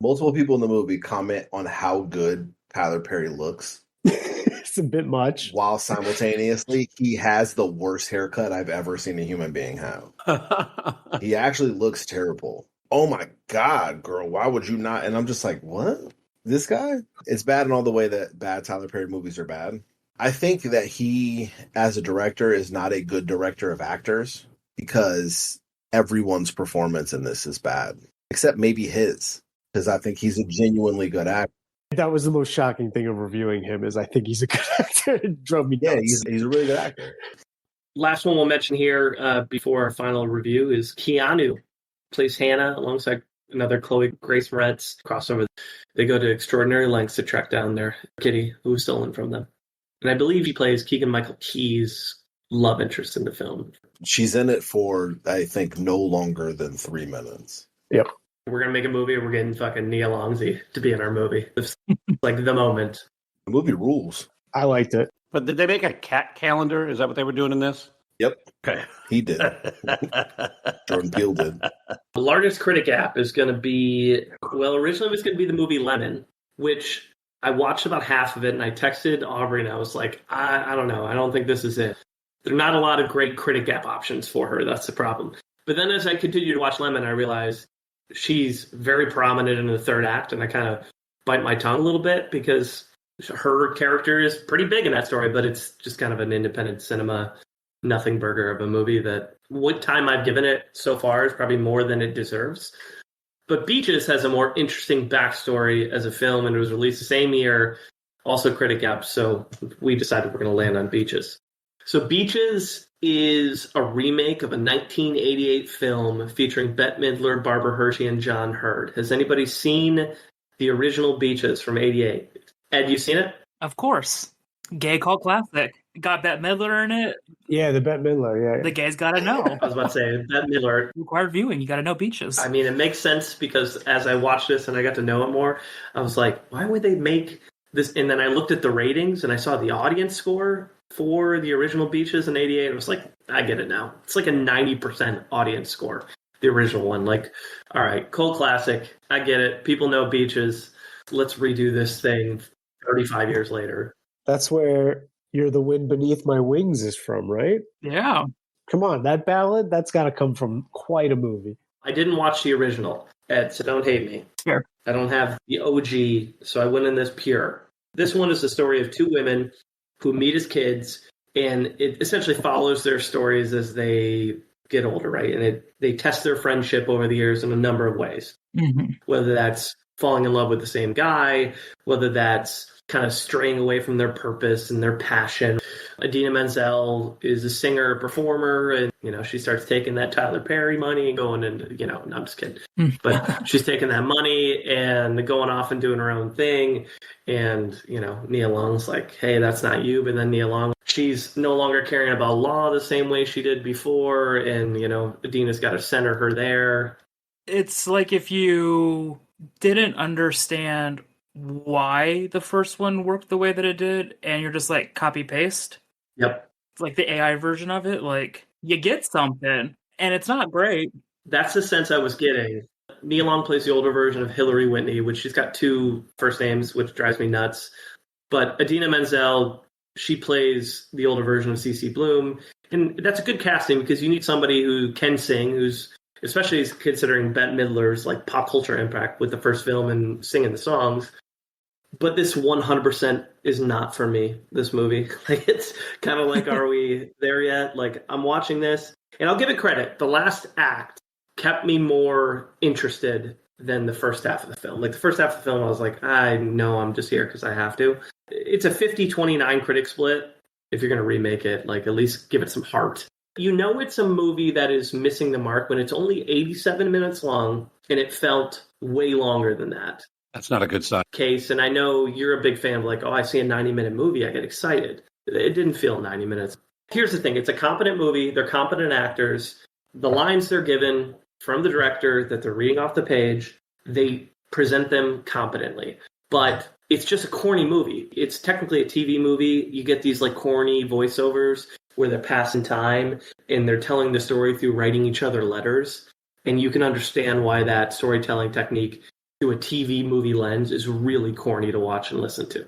Multiple people in the movie comment on how good Tyler Perry looks. It's a bit much. While simultaneously, he has the worst haircut I've ever seen a human being have. He actually looks terrible. Oh my God, girl, why would you not? And I'm just like, what? This guy? It's bad in all the way that bad Tyler Perry movies are bad. I think that he, as a director, is not a good director of actors because everyone's performance in this is bad, except maybe his, because I think he's a genuinely good actor. That was the most shocking thing of reviewing him is I think he's a good actor. It drove me nuts. Yeah, he's a really good actor. Last one we'll mention here before our final review is Keanu. Plays Hannah alongside another Chloe Grace Moretz crossover. They go to extraordinary lengths to track down their kitty who was stolen from them. And I believe he plays Keegan-Michael Key's love interest in the film. She's in it for, I think, no longer than 3 minutes. Yep. We're going to make a movie. We're getting fucking Nia Longzy to be in our movie. It's like the moment. The movie rules. I liked it. But did they make a cat calendar? Is that what they were doing in this? Yep. Okay. He did. Jordan Peele did. The largest Critic app is going to be, well, originally it was going to be the movie Lemon, which I watched about half of it, and I texted Aubrey, and I was like, I don't know. I don't think this is it. There are not a lot of great Critic app options for her. That's the problem. But then as I continued to watch Lemon, I realized she's very prominent in the third act, and I kind of bite my tongue a little bit because her character is pretty big in that story, but it's just kind of an independent cinema nothing burger of a movie that what time I've given it so far is probably more than it deserves. But Beaches has a more interesting backstory as a film, and it was released the same year, also Critic app, so we decided we're going to land on Beaches. So Beaches is a remake of a 1988 film featuring Bette Midler, Barbara Hershey, and John Hurd. Has anybody seen the original Beaches from '88? Ed, you seen it? Of course. Gay cult classic. Got Bette Midler in it. Yeah, the Bette Midler, yeah. The gays gotta know. I was about to say, Bette Midler. Required viewing, you gotta know Beaches. I mean, it makes sense because as I watched this and I got to know it more, I was like, why would they make this? And then I looked at the ratings and I saw the audience score for the original Beaches in '88. I was like, I get it now. It's like a 90% audience score, the original one. Like, all right, cult classic. I get it. People know Beaches. Let's redo this thing 35 years later. That's where You're the Wind Beneath My Wings is from, right? Yeah. Come on, that ballad, that's got to come from quite a movie. I didn't watch the original, Ed, so don't hate me. Sure. I don't have the OG, so I went in this pure. This one is the story of two women who meet as kids, and it essentially follows their stories as they get older, right? And they test their friendship over the years in a number of ways. Mm-hmm. Whether that's falling in love with the same guy, whether that's kind of straying away from their purpose and their passion. Idina Menzel is a singer, performer, and, she starts taking that Tyler Perry money and going into, no, I'm just kidding. But she's taking that money and going off and doing her own thing. And, Nia Long's like, hey, that's not you. But then Nia Long, she's no longer caring about law the same way she did before. And, Idina's got to center her there. It's like if you didn't understand why the first one worked the way that it did, and you're just like copy paste. Yep. It's like the AI version of it. Like you get something, and it's not great. That's the sense I was getting. Nia Long plays the older version of Hillary Whitney, which she's got two first names, which drives me nuts. But Idina Menzel, she plays the older version of CeCe Bloom, and that's a good casting because you need somebody who can sing, who's especially considering Bette Midler's like pop culture impact with the first film and singing the songs. But this 100% is not for me, this movie. Like, it's kind of like, are we there yet? Like, I'm watching this, and I'll give it credit. The last act kept me more interested than the first half of the film. Like, the first half of the film, I was like, I know I'm just here because I have to. It's a 50-29 critic split. If you're going to remake it, like, at least give it some heart. It's a movie that is missing the mark when it's only 87 minutes long, and it felt way longer than that. That's not a good sign. Case, and I know you're a big fan of like, I see a 90-minute movie, I get excited. It didn't feel 90 minutes. Here's the thing, it's a competent movie, they're competent actors. The lines they're given from the director that they're reading off the page, they present them competently. But it's just a corny movie. It's technically a TV movie. You get these like corny voiceovers where they're passing time and they're telling the story through writing each other letters. And you can understand why that storytelling technique through a TV movie lens is really corny to watch and listen to.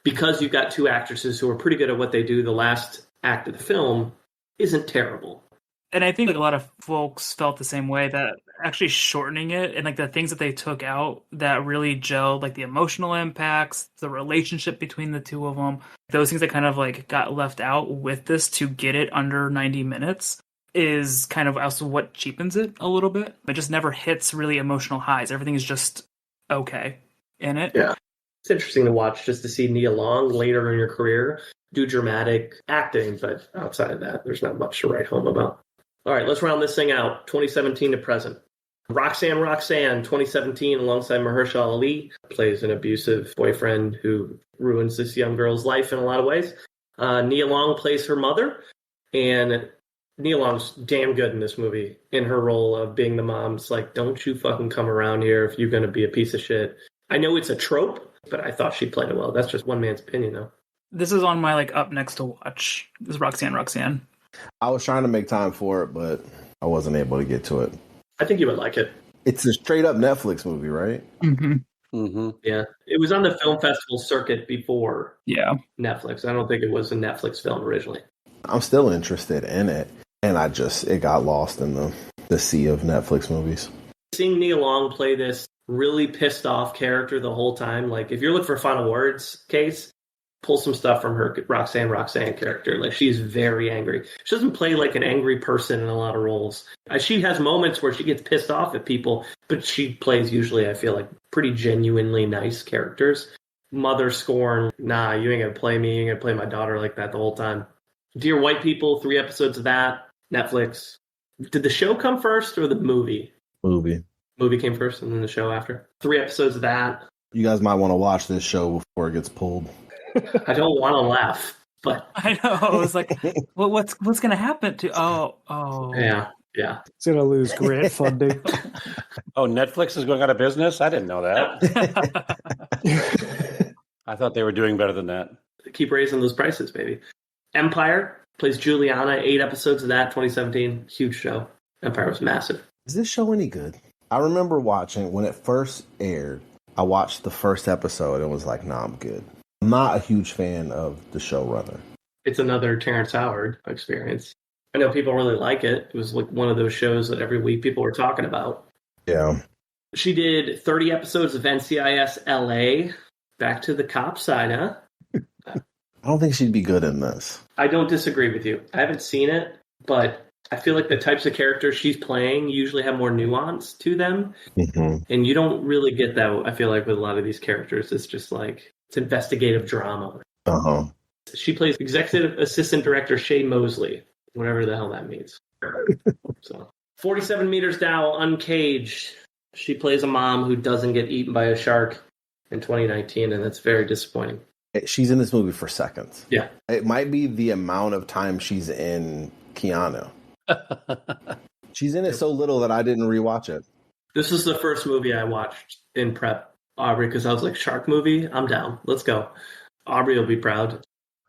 Because you've got two actresses who are pretty good at what they do, the last act of the film isn't terrible. And I think like a lot of folks felt the same way, that actually shortening it and like the things that they took out that really gelled, like the emotional impacts, the relationship between the two of them, those things that kind of like got left out with this to get it under 90 minutes is kind of also what cheapens it a little bit. It just never hits really emotional highs. Everything is just okay in it. Yeah. It's interesting to watch just to see Nia Long later in her career do dramatic acting, but outside of that, there's not much to write home about. All right, let's round this thing out. 2017 to present. Roxanne 2017, alongside Mahershala Ali, plays an abusive boyfriend who ruins this young girl's life in a lot of ways. Nia Long plays her mother, and Nia Long's damn good in this movie in her role of being the mom. It's like, don't you fucking come around here if you're going to be a piece of shit. I know it's a trope, but I thought she played it well. That's just one man's opinion, though. This is on my like up next to watch. This is Roxanne. I was trying to make time for it, but I wasn't able to get to it. I think you would like it. It's a straight up Netflix movie, right? Mm-hmm. Mm-hmm. Yeah. It was on the film festival circuit before Netflix. I don't think it was a Netflix film originally. I'm still interested in it, and it got lost in the sea of Netflix movies. Seeing Nia Long play this really pissed off character the whole time, like if you're looking for final words, Case, pull some stuff from her Roxanne character. Like, she's very angry. She doesn't play like an angry person in a lot of roles. She has moments where she gets pissed off at people, but she plays usually, I feel like, pretty genuinely nice characters. Mother scorn, nah, you ain't gonna play me, you ain't gonna play my daughter like that the whole time. Dear White People, 3 episodes of that. Netflix. Did the show come first or the movie? Movie. Movie came first and then the show after. 3 episodes of that. You guys might want to watch this show before it gets pulled. I don't want to laugh, but I know. I was like, what's going to happen to? Oh. Yeah. It's going to lose grant funding. Oh, Netflix is going out of business? I didn't know that. I thought they were doing better than that. Keep raising those prices, baby. Empire plays Juliana. 8 episodes of that, 2017. Huge show. Empire was massive. Is this show any good? I remember watching when it first aired. I watched the first episode and was like, nah, I'm good. I'm not a huge fan of the showrunner. It's another Terrence Howard experience. I know people really like it. It was like one of those shows that every week people were talking about. Yeah. She did 30 episodes of NCIS LA. Back to the cop side, huh? I don't think she'd be good in this. I don't disagree with you. I haven't seen it, but I feel like the types of characters she's playing usually have more nuance to them. Mm-hmm. And you don't really get that, I feel like, with a lot of these characters. It's just like, it's investigative drama. Uh-huh. She plays Executive Assistant Director Shay Mosley, whatever the hell that means. So, 47 Meters Down, Uncaged. She plays a mom who doesn't get eaten by a shark in 2019, and that's very disappointing. She's in this movie for seconds. Yeah. It might be the amount of time she's in Keanu. She's in it so little that I didn't rewatch it. This is the first movie I watched in prep, Aubrey, because I was like, shark movie? I'm down. Let's go. Aubrey will be proud.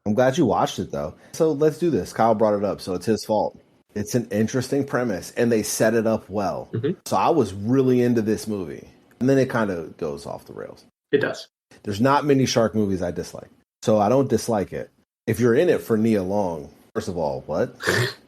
I'm glad you watched it, though. So let's do this. Kyle brought it up, so it's his fault. It's an interesting premise, and they set it up well. Mm-hmm. So I was really into this movie. And then it kind of goes off the rails. It does. There's not many shark movies I dislike. So I don't dislike it. If you're in it for Nia Long, first of all, what?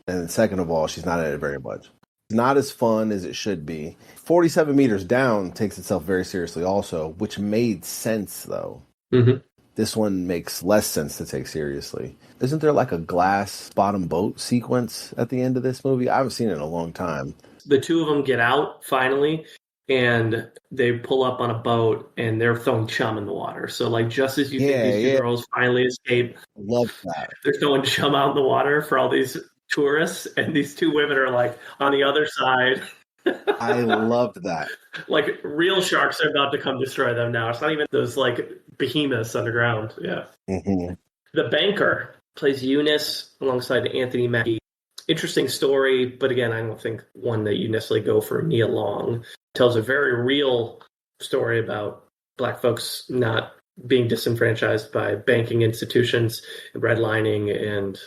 And second of all, she's not in it very much. It's not as fun as it should be. 47 Meters Down takes itself very seriously also, which made sense, though. Mm-hmm. This one makes less sense to take seriously. Isn't there like a glass bottom boat sequence at the end of this movie? I haven't seen it in a long time. The two of them get out, finally, and they pull up on a boat, and they're throwing chum in the water. So, like, just as you think these two girls finally escape, Love that. they're throwing chum out in the water for all these tourists, and these two women are, like, on the other side. I loved that. Like, real sharks are about to come destroy them now. It's not even those, like, behemoths underground. Yeah. Mm-hmm. The Banker plays Eunice alongside Anthony Mackie. Interesting story, but again, I don't think one that you necessarily go for Nia Long. Tells a very real story about Black folks not being disenfranchised by banking institutions, redlining, and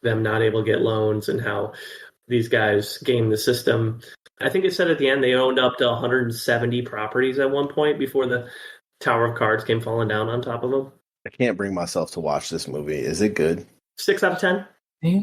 them not able to get loans, and how these guys game the system. I think it said at the end they owned up to 170 properties at one point before the Tower of Cards came falling down on top of them. I can't bring myself to watch this movie. Is it good? 6 out of 10. Yeah.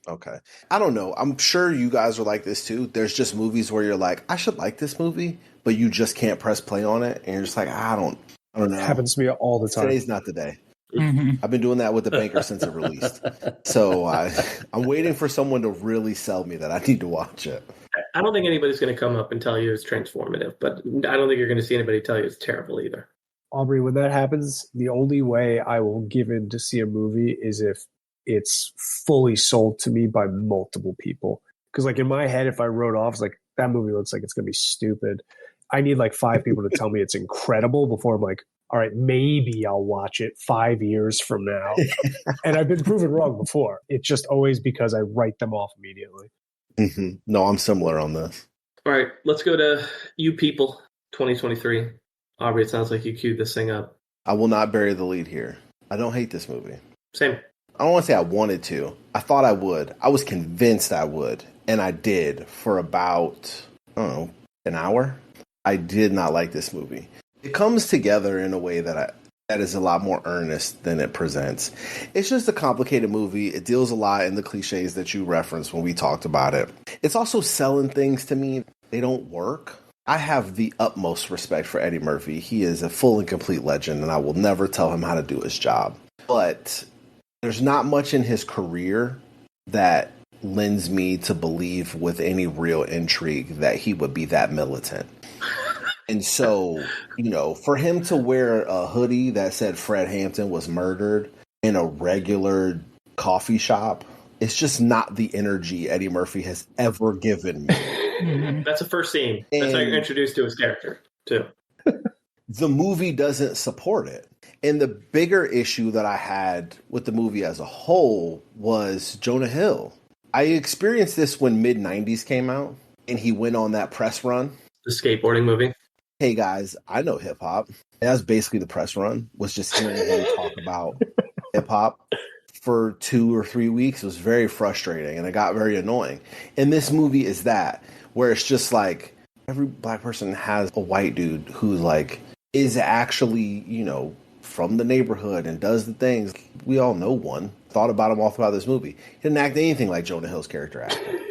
Okay. I don't know. I'm sure you guys are like this too. There's just movies where you're like, I should like this movie, but you just can't press play on it. And you're just like, I don't know. It happens to me all the time. Today's not the day. Mm-hmm. I've been doing that with The Banker since it released. So I'm waiting for someone to really sell me that I need to watch it. I don't think anybody's going to come up and tell you it's transformative, but I don't think you're going to see anybody tell you it's terrible either. Aubrey, when that happens, the only way I will give in to see a movie is if it's fully sold to me by multiple people. Because like in my head, if I wrote off, it's like, that movie looks like it's going to be stupid. I need like 5 people to tell me it's incredible before I'm like, all right, maybe I'll watch it 5 years from now. And I've been proven wrong before. It's just always because I write them off immediately. Mm-hmm. No, I'm similar on this. All right, let's go to You People 2023. Aubrey, it sounds like you queued this thing up. I will not bury the lead here. I don't hate this movie. Same. I don't want to say I wanted to. I thought I would. I was convinced I would. And I did for about, I don't know, an hour. I did not like this movie. It comes together in a way that is a lot more earnest than it presents. It's just a complicated movie. It deals a lot in the cliches that you referenced when we talked about it. It's also selling things to me. They don't work. I have the utmost respect for Eddie Murphy. He is a full and complete legend, and I will never tell him how to do his job. But there's not much in his career that lends me to believe with any real intrigue that he would be that militant. And so, you know, for him to wear a hoodie that said Fred Hampton was murdered in a regular coffee shop It's just not the energy Eddie Murphy has ever given me. That's the first scene. That's how you're introduced to his character, too. The movie doesn't support it. And the bigger issue that I had with the movie as a whole was Jonah Hill. I experienced this when mid-90s came out, and he went on that press run. The skateboarding movie. Hey, guys, I know hip-hop. That was basically the press run, was just hearing him talk about hip-hop for 2 or 3 weeks. It was very frustrating, and it got very annoying. And this movie is that, where it's just like, every black person has a white dude who's like, is actually, you know, from the neighborhood and does the things. We all know one. Thought about him all throughout this movie. He didn't act anything like Jonah Hill's character acted.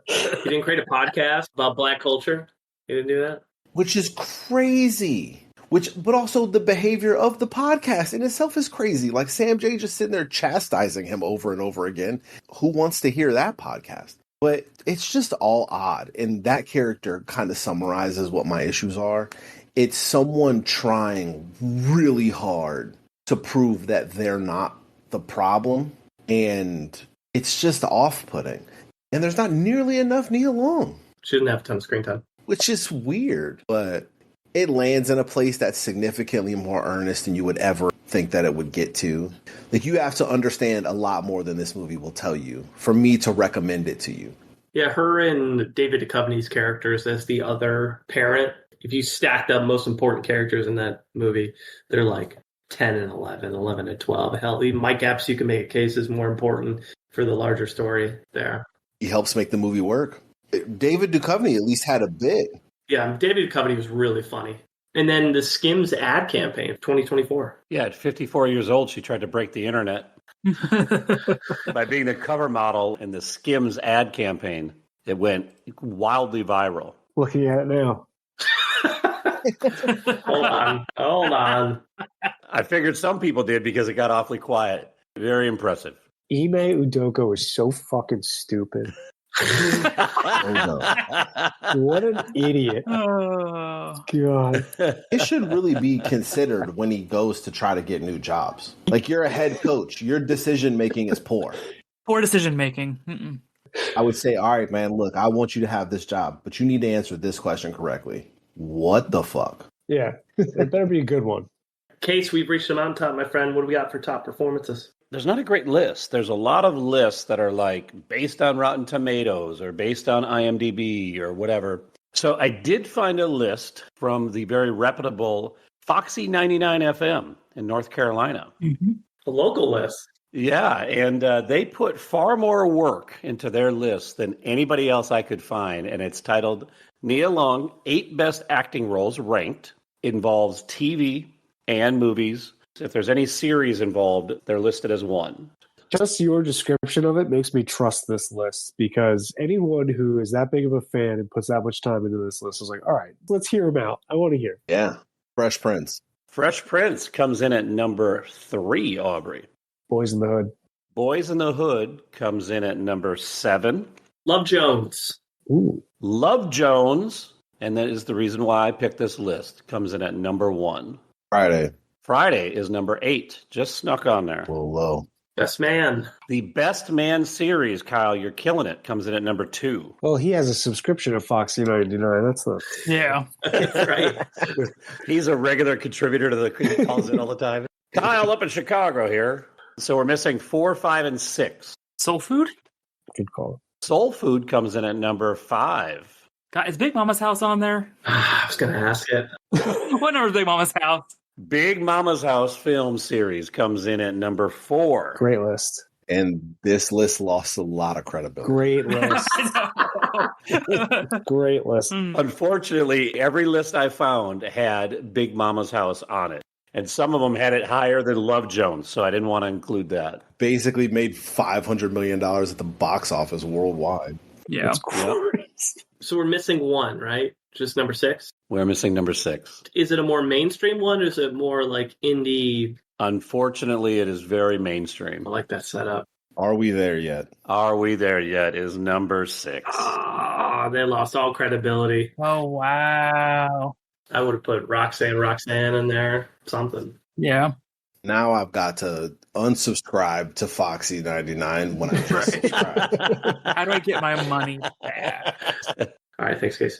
He didn't create a podcast about black culture. He didn't do that. Which is crazy. But also the behavior of the podcast in itself is crazy. Like Sam J just sitting there chastising him over and over again. Who wants to hear that podcast? But it's just all odd. And that character kind of summarizes what my issues are. It's someone trying really hard to prove that they're not the problem. And it's just off-putting. And there's not nearly enough Nia Long. Shouldn't have a ton of screen time. Which is weird, but it lands in a place that's significantly more earnest than you would ever think that it would get to. Like, you have to understand a lot more than this movie will tell you for me to recommend it to you. Yeah, her and David Duchovny's characters as the other parent. If you stack the most important characters in that movie, they're like 10 and 11, 11 and 12. Hell, even Mike Epps, you can make a case, is more important for the larger story there. He helps make the movie work. David Duchovny at least had a bit. Yeah, David Duchovny was really funny. And then the SKIMS ad campaign of 2024. Yeah, at 54 years old, she tried to break the internet by being the cover model in the SKIMS ad campaign. It went wildly viral. Looking at it now. Hold on. I figured some people did because it got awfully quiet. Very impressive. Ime Udoka was so fucking stupid. What an idiot. Oh. God. It should really be considered when he goes to try to get new jobs. Like, you're a head coach. Your decision-making is poor. Poor decision-making. I would say, all right, man, look, I want you to have this job, but you need to answer this question correctly. What the fuck? Yeah, it better be a good one. Case, we've reached the mountaintop, my friend. What do we got for top performances? There's not a great list. There's a lot of lists that are like based on Rotten Tomatoes or based on IMDb or whatever. So I did find a list from the very reputable Foxy 99 FM in North Carolina. Mm-hmm. A local list. Yeah, and they put far more work into their list than anybody else I could find, and it's titled Nia Long, 8 Best Acting Roles Ranked. Involves TV and movies. If there's any series involved, they're listed as 1. Just your description of it makes me trust this list, because anyone who is that big of a fan and puts that much time into this list is like, all right, let's hear him out. I want to hear. Yeah. Fresh Prince. Fresh Prince comes in at number 3, Aubrey. Boys in the Hood. Boys in the Hood comes in at number 7. Love Jones. Ooh. Love Jones, and that is the reason why I picked this list, comes in at number 1. Friday. Friday is number 8. Just snuck on there. A little low. Best Man. The Best Man series, Kyle, you're killing it, comes in at number 2. Well, he has a subscription to Foxy 99. That's the... Yeah. Right. He's a regular contributor to the he calls in all the time. Kyle up in Chicago here. So we're missing 4, 5, and 6. Soul Food? Good call. Soul Food comes in at number 5. God, is Big Mama's House on there? I was going to ask it. What number is Big Mama's House? Big Mama's House film series comes in at number 4. Great list. And this list lost a lot of credibility. Great list. Great list. Unfortunately, every list I found had Big Mama's House on it. And some of them had it higher than Love Jones, so I didn't want to include that. Basically made $500 million at the box office worldwide. Yeah. So we're missing 1, right? Just number 6? We're missing number 6. Is it a more mainstream one, or is it more like indie? Unfortunately, it is very mainstream. I like that setup. Are we there yet? Are we there yet is number 6. Ah, they lost all credibility. Oh, wow. I would have put Roxanne in there. Something. Yeah. Now I've got to unsubscribe to Foxy99 when I just subscribe. How do I get my money back? All right, thanks, guys.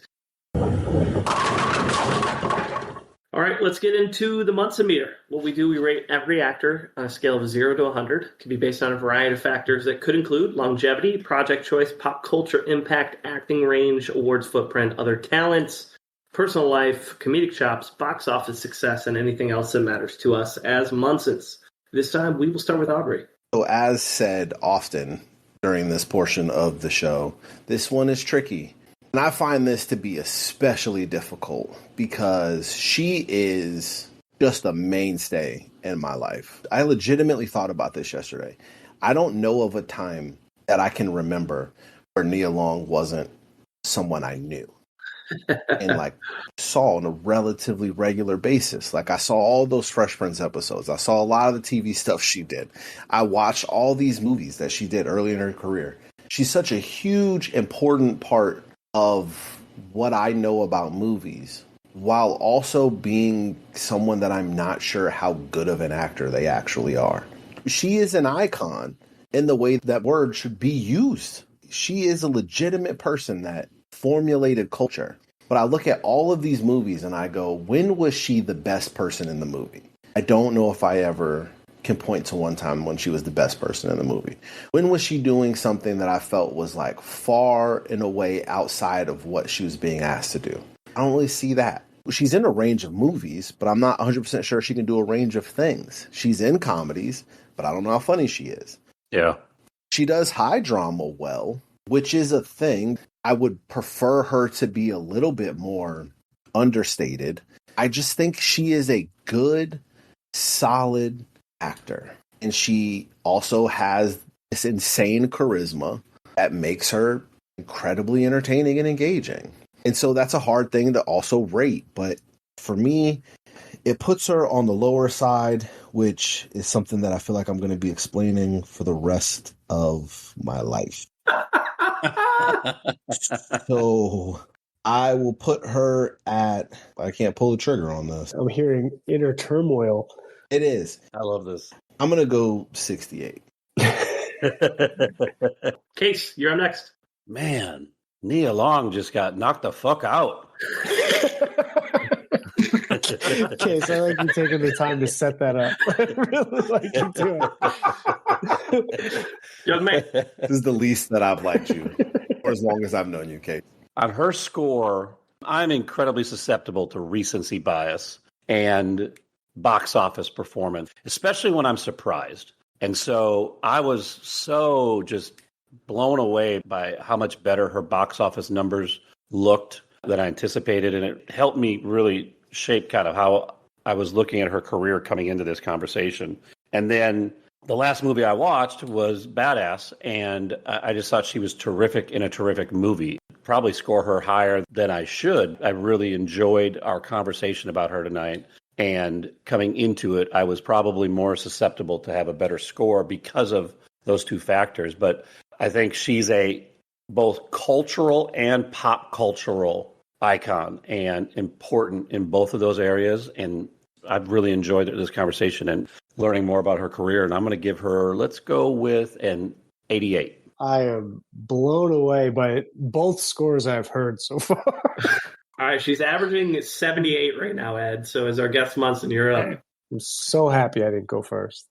All right, let's get into the Munson Meter. What we do, we rate every actor on a scale of 0 to 100. It can be based on a variety of factors that could include longevity, project choice, pop culture impact, acting range, awards footprint, other talents, personal life, comedic chops, box office success, and anything else that matters to us as Munsons. This time, we will start with Aubrey. So as said often during this portion of the show, this one is tricky. And I find this to be especially difficult because she is just a mainstay in my life. I legitimately thought about this yesterday. I don't know of a time that I can remember where Nia Long wasn't someone I knew and like saw on a relatively regular basis. Like I saw all those Fresh Prince episodes. I saw a lot of the TV stuff she did. I watched all these movies that she did early in her career. She's such a huge, important part of what I know about movies, while also being someone that I'm not sure how good of an actor they actually are. She is an icon in the way that word should be used. She is a legitimate person that formulated culture. But I look at all of these movies and I go, when was she the best person in the movie? I don't know if I ever can point to one time when she was the best person in the movie. When was she doing something that I felt was like far and away outside of what she was being asked to do? I don't really see that. She's in a range of movies, but I'm not 100% sure she can do a range of things. She's in comedies, but I don't know how funny she is. Yeah. She does high drama well, which is a thing. I would prefer her to be a little bit more understated. I just think she is a good, solid actor. And she also has this insane charisma that makes her incredibly entertaining and engaging. And so that's a hard thing to also rate. But for me, it puts her on the lower side, which is something that I feel like I'm going to be explaining for the rest of my life. So I will put her at, I can't pull the trigger on this. I'm hearing inner turmoil. It is. I love this. I'm going to go 68. Case, you're up next. Man, Nia Long just got knocked the fuck out. Okay, so I like you taking the time to set that up. I really like you doing it. Young man. This is the least that I've liked you for as long as I've known you, Kate. On her score, I'm incredibly susceptible to recency bias and box office performance, especially when I'm surprised. And so I was so just blown away by how much better her box office numbers looked than I anticipated. And it helped me really shape kind of how I was looking at her career coming into this conversation. And then the last movie I watched was Baadasssss, and I just thought she was terrific in a terrific movie. Probably score her higher than I should. I really enjoyed our conversation about her tonight. And coming into it, I was probably more susceptible to have a better score because of those two factors. But I think she's a both cultural and pop cultural icon and important in both of those areas. And I've really enjoyed this conversation and learning more about her career. And I'm going to give her, let's go with an 88. I am blown away by both scores I've heard so far. All right, she's averaging 78 right now, Ed. So as our guest Munson, you're up. I'm so happy I didn't go first.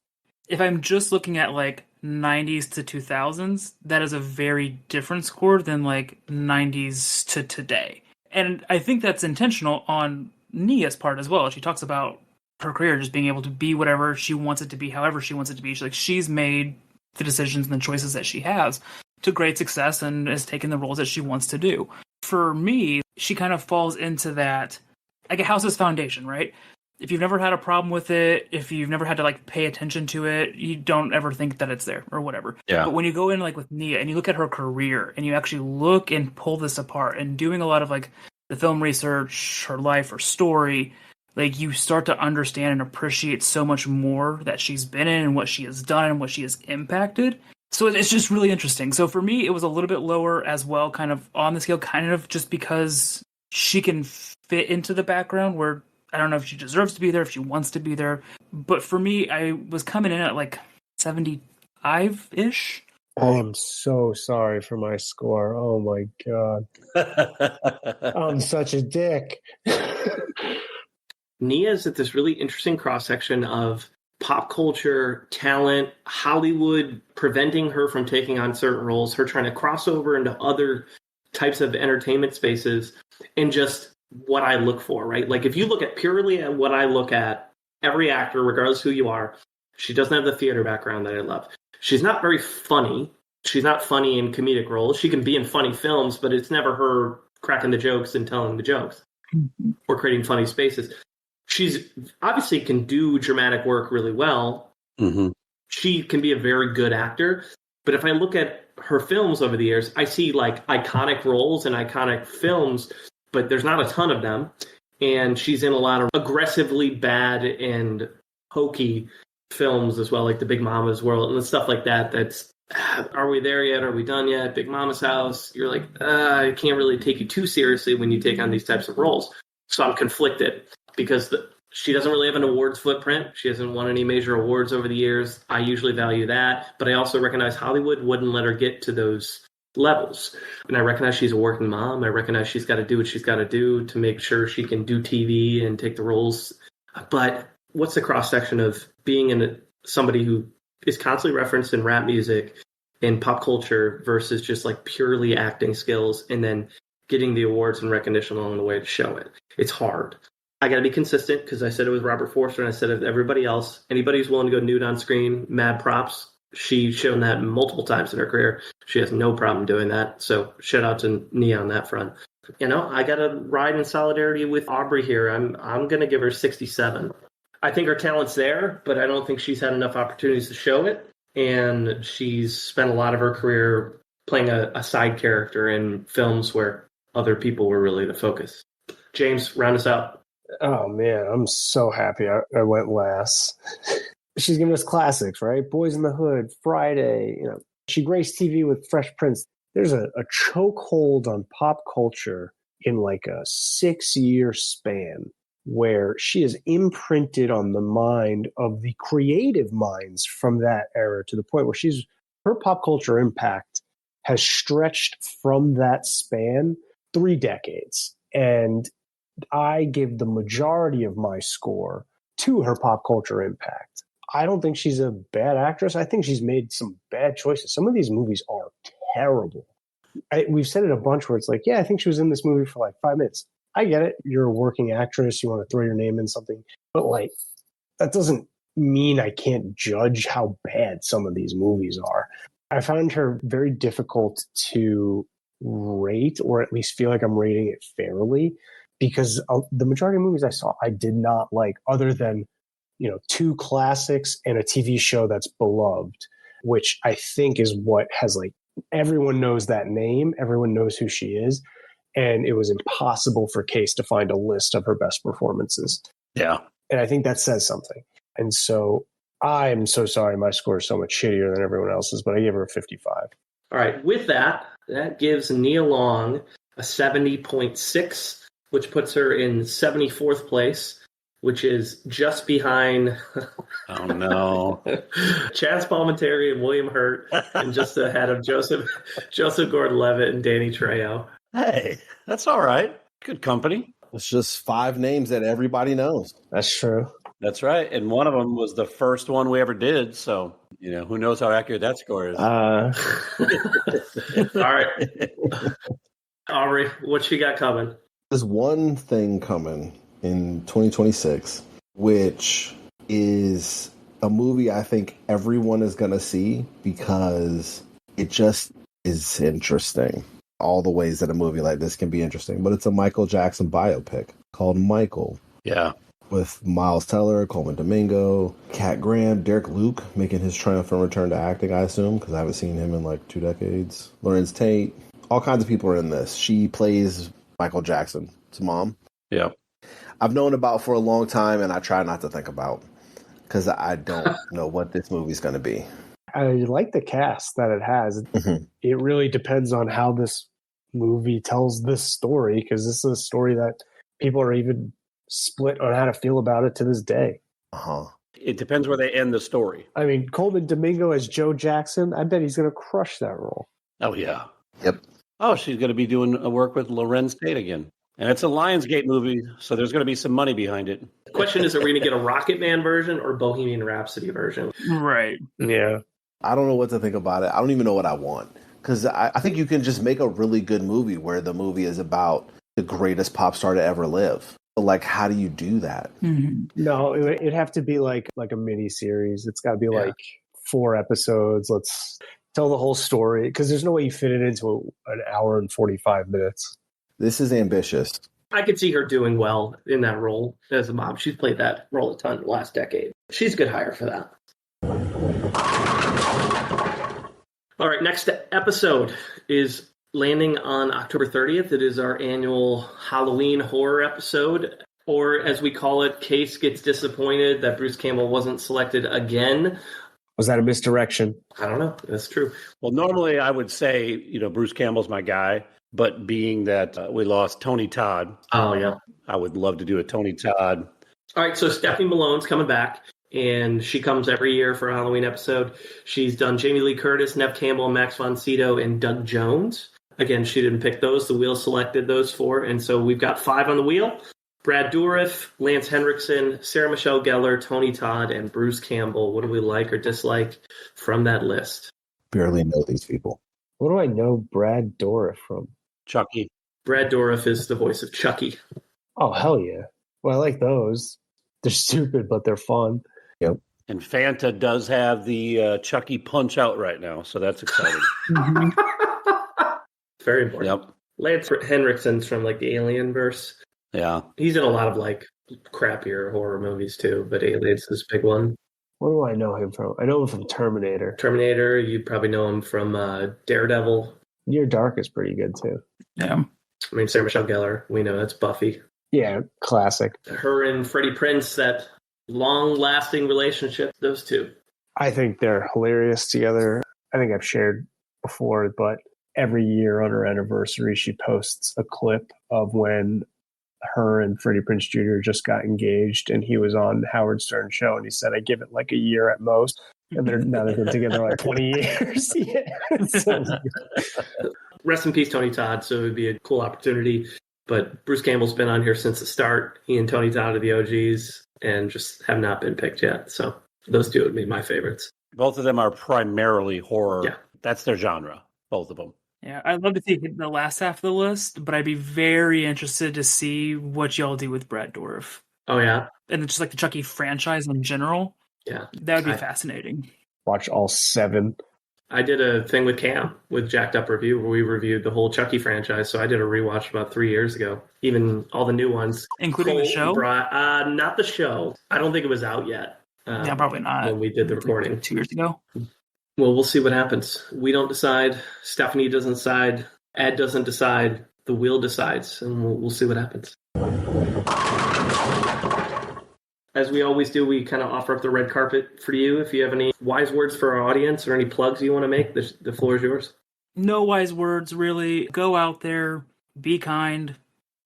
If I'm just looking at like 90s to 2000s, that is a very different score than like 90s to today. And I think that's intentional on Nia's part as well. She talks about her career just being able to be whatever she wants it to be, however she wants it to be. She's made the decisions and the choices that she has to great success and has taken the roles that she wants to do. For me, she kind of falls into that, like a house's foundation, right? If you've never had a problem with it, if you've never had to like pay attention to it, you don't ever think that it's there or whatever. Yeah. But when you go in like with Nia and you look at her career and you actually look and pull this apart and doing a lot of like the film research, her life, her story, like you start to understand and appreciate so much more that she's been in and what she has done and what she has impacted. So it's just really interesting. So for me, it was a little bit lower as well, kind of on the scale, kind of just because she can fit into the background where I don't know if she deserves to be there, if she wants to be there. But for me, I was coming in at like 75-ish. I am so sorry for my score. Oh my God. I'm such a dick. Nia's at this really interesting cross-section of pop culture, talent, Hollywood preventing her from taking on certain roles, her trying to cross over into other types of entertainment spaces, and just what I look for, right? Like if you look at purely at what I look at, every actor, regardless who you are, she doesn't have the theater background that I love. She's not very funny. She's not funny in comedic roles. She can be in funny films, but it's never her cracking the jokes and telling the jokes or creating funny spaces. She's obviously can do dramatic work really well. Mm-hmm. She can be a very good actor. But if I look at her films over the years, I see like iconic roles and iconic films, but there's not a ton of them. And she's in a lot of aggressively bad and hokey films as well, like The Big Mama's World and stuff like that. That's, are we there yet? Are we done yet? Big Mama's House. You're like, I can't really take you too seriously when you take on these types of roles. So I'm conflicted because she doesn't really have an awards footprint. She hasn't won any major awards over the years. I usually value that, but I also recognize Hollywood wouldn't let her get to those levels. And I recognize she's a working mom. I recognize she's got to do what she's got to do to make sure she can do TV and take the roles. But what's the cross-section of being in somebody who is constantly referenced in rap music and pop culture versus just like purely acting skills and then getting the awards and recognition along the way to show it? It's hard. I got to be consistent because I said it with Robert Forster and I said it with everybody else. Anybody who's willing to go nude on screen, mad props. She's shown that multiple times in her career. She has no problem doing that. So shout out to Nia on that front. You know, I got to ride in solidarity with Aubrey here. I'm going to give her 67. I think her talent's there, but I don't think she's had enough opportunities to show it. And she's spent a lot of her career playing a side character in films where other people were really the focus. James, round us out. Oh man, I'm so happy I went last. She's giving us classics, right? Boys in the Hood, Friday. You know, she graced TV with Fresh Prince. There's a chokehold on pop culture in like a 6-year span where she is imprinted on the mind of the creative minds from that era to the point where her pop culture impact has stretched from that span 3 decades. And I give the majority of my score to her pop culture impact. I don't think she's a bad actress. I think she's made some bad choices. Some of these movies are terrible. We've said it a bunch where it's like, yeah, I think she was in this movie for like 5 minutes. I get it. You're a working actress. You want to throw your name in something. But like, that doesn't mean I can't judge how bad some of these movies are. I found her very difficult to rate, or at least feel like I'm rating it fairly, because the majority of movies I saw, I did not like, other than, 2 classics and a TV show that's beloved, which I think is what has like, everyone knows that name. Everyone knows who she is. And it was impossible for Case to find a list of her best performances. Yeah. And I think that says something. And so I am so sorry my score is so much shittier than everyone else's, but I gave her a 55. All right. With that gives Nia Long a 70.6, which puts her in 74th place, which is just behind Oh, no. Chaz Palminteri and William Hurt, and just ahead of Joseph Gordon-Levitt and Danny Trejo. Hey, that's all right. Good company. It's just 5 names that everybody knows. That's true. That's right. And one of them was the first one we ever did. So, who knows how accurate that score is. All right. Aubrey, what you got coming? There's one thing coming in 2026, which is a movie I think everyone is going to see because it just is interesting. All the ways that a movie like this can be interesting. But it's a Michael Jackson biopic called Michael. Yeah. With Miles Teller, Coleman Domingo, Cat Graham, Derek Luke making his triumphant return to acting, I assume, because I haven't seen him in like 2 decades. Lorenz Tate. All kinds of people are in this. She plays Michael Jackson's mom. Yeah. I've known about for a long time, and I try not to think about because I don't know what this movie's going to be. I like the cast that it has. Mm-hmm. It really depends on how this movie tells this story, because this is a story that people are even split on how to feel about it to this day. Uh-huh. It depends where they end the story. I mean, Coleman Domingo as Joe Jackson, I bet he's going to crush that role. Oh, yeah. Yep. Oh, she's going to be doing a work with Lorenz Tate again. And it's a Lionsgate movie, so there's going to be some money behind it. The question is, are we going to get a Rocket Man version or Bohemian Rhapsody version? Right. Yeah. I don't know what to think about it. I don't even know what I want. Because I think you can just make a really good movie where the movie is about the greatest pop star to ever live. But, like, how do you do that? Mm-hmm. No, it'd have to be like a mini series. It's got to be like 4 episodes. Let's tell the whole story, because there's no way you fit it into an hour and 45 minutes. This is ambitious. I could see her doing well in that role as a mom. She's played that role a ton the last decade. She's a good hire for that. All right, next episode is landing on October 30th. It is our annual Halloween horror episode, or as we call it, Case Gets Disappointed that Bruce Campbell wasn't selected again. Was that a misdirection? I don't know. That's true. Well, normally I would say, Bruce Campbell's my guy, but being that we lost Tony Todd. Oh, yeah. I would love to do a Tony Todd. All right, so Stephanie Malone's coming back, and she comes every year for a Halloween episode. She's done Jamie Lee Curtis, Neve Campbell, Max von Sydow, and Doug Jones. Again, she didn't pick those. The wheel selected those 4, and so we've got 5 on the wheel. Brad Dourif, Lance Henriksen, Sarah Michelle Gellar, Tony Todd, and Bruce Campbell. What do we like or dislike from that list? Barely know these people. What do I know Brad Dourif from? Chucky. Brad Dourif is the voice of Chucky. Oh, hell yeah. Well, I like those. They're stupid, but they're fun. Yep. And Fanta does have the Chucky punch out right now, so that's exciting. Very important. Yep. Lance Henriksen's from like the Alien verse. Yeah. He's in a lot of like crappier horror movies too, but Alien's this big one. What do I know him from? I know him from Terminator. Terminator, you probably know him from Daredevil. Near Dark is pretty good too. Yeah. I mean, Sarah Michelle Gellar, we know that's Buffy. Yeah, classic. Her and Freddie Prinze, that long-lasting relationship, those two. I think they're hilarious together. I think I've shared before, but every year on her anniversary, she posts a clip of when her and Freddie Prinze Jr. just got engaged, and he was on Howard Stern's show, and he said, I give it like a year at most. And now they've been together like 20 years. Yeah. Rest in peace, Tony Todd. So it would be a cool opportunity. But Bruce Campbell's been on here since the start. He and Tony Todd are the OGs and just have not been picked yet. So those two would be my favorites. Both of them are primarily horror. Yeah. That's their genre, both of them. Yeah, I'd love to see the last half of the list, but I'd be very interested to see what y'all do with Brad Dourif. Oh, yeah? And just like the Chucky franchise in general. Yeah. That would be fascinating. Watch all 7. I did a thing with Cam with Jacked Up Review where we reviewed the whole Chucky franchise. So I did a rewatch about 3 years ago, even all the new ones. Including the show? Not the show. I don't think it was out yet. Yeah, probably not. When we did the recording. 2 years ago. Well, we'll see what happens. We don't decide. Stephanie doesn't decide. Ed doesn't decide. The wheel decides, and we'll see what happens. As we always do, we kind of offer up the red carpet for you. If you have any wise words for our audience or any plugs you want to make, the floor is yours. No wise words, really. Go out there, be kind,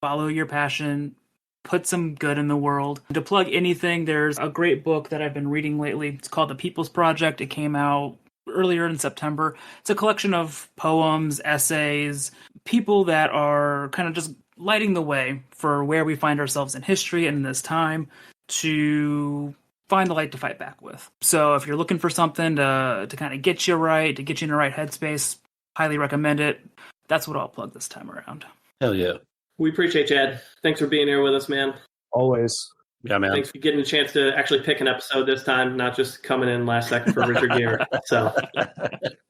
follow your passion, put some good in the world. To plug anything, there's a great book that I've been reading lately. It's called The People's Project. It came out earlier in September. It's a collection of poems, essays, people that are kind of just lighting the way for where we find ourselves in history and in this time to find the light to fight back with. So if you're looking for something to kind of get you right, to get you in the right headspace, highly recommend it. That's what I'll plug this time around. Hell yeah. We appreciate you, Ed. Thanks for being here with us, man. Always. Yeah, man. Thanks for getting a chance to actually pick an episode this time, not just coming in last second for Richard Gere. So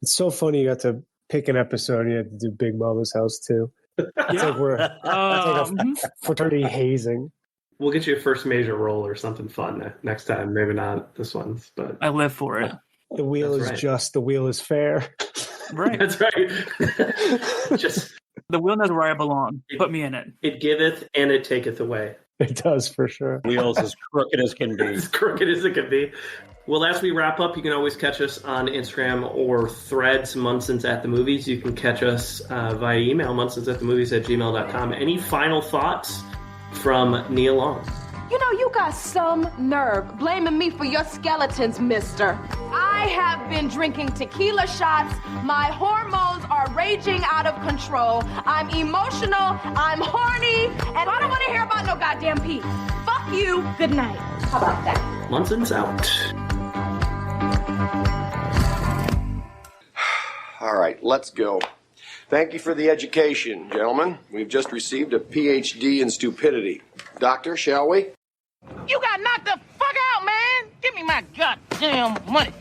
it's so funny you got to pick an episode and you had to do Big Mama's House too. It's like we're it's like a fraternity hazing. We'll get you a first major role or something fun next time. Maybe not this one, but I live for it. The wheel is just, the wheel is fair. Right. That's right. Just the wheel knows where I belong. Put me in it. It giveth and it taketh away. It does, for sure. Wheels as crooked as can be. As crooked as it can be. Well, as we wrap up, you can always catch us on Instagram or Threads, Munsons at the Movies. You can catch us via email, munsonsatthemovies@gmail.com. Any final thoughts from Nia Long? You know, you got some nerve blaming me for your skeletons, mister. I have been drinking tequila shots. My hormones are raging out of control. I'm emotional, I'm horny, and I don't want to hear about no goddamn peace. Fuck you, good night. How about that? Munsons Out. All right, let's go. Thank you for the education, gentlemen. We've just received a PhD in stupidity. Doctor, shall we? You got knocked the fuck out, man! Give me my goddamn money.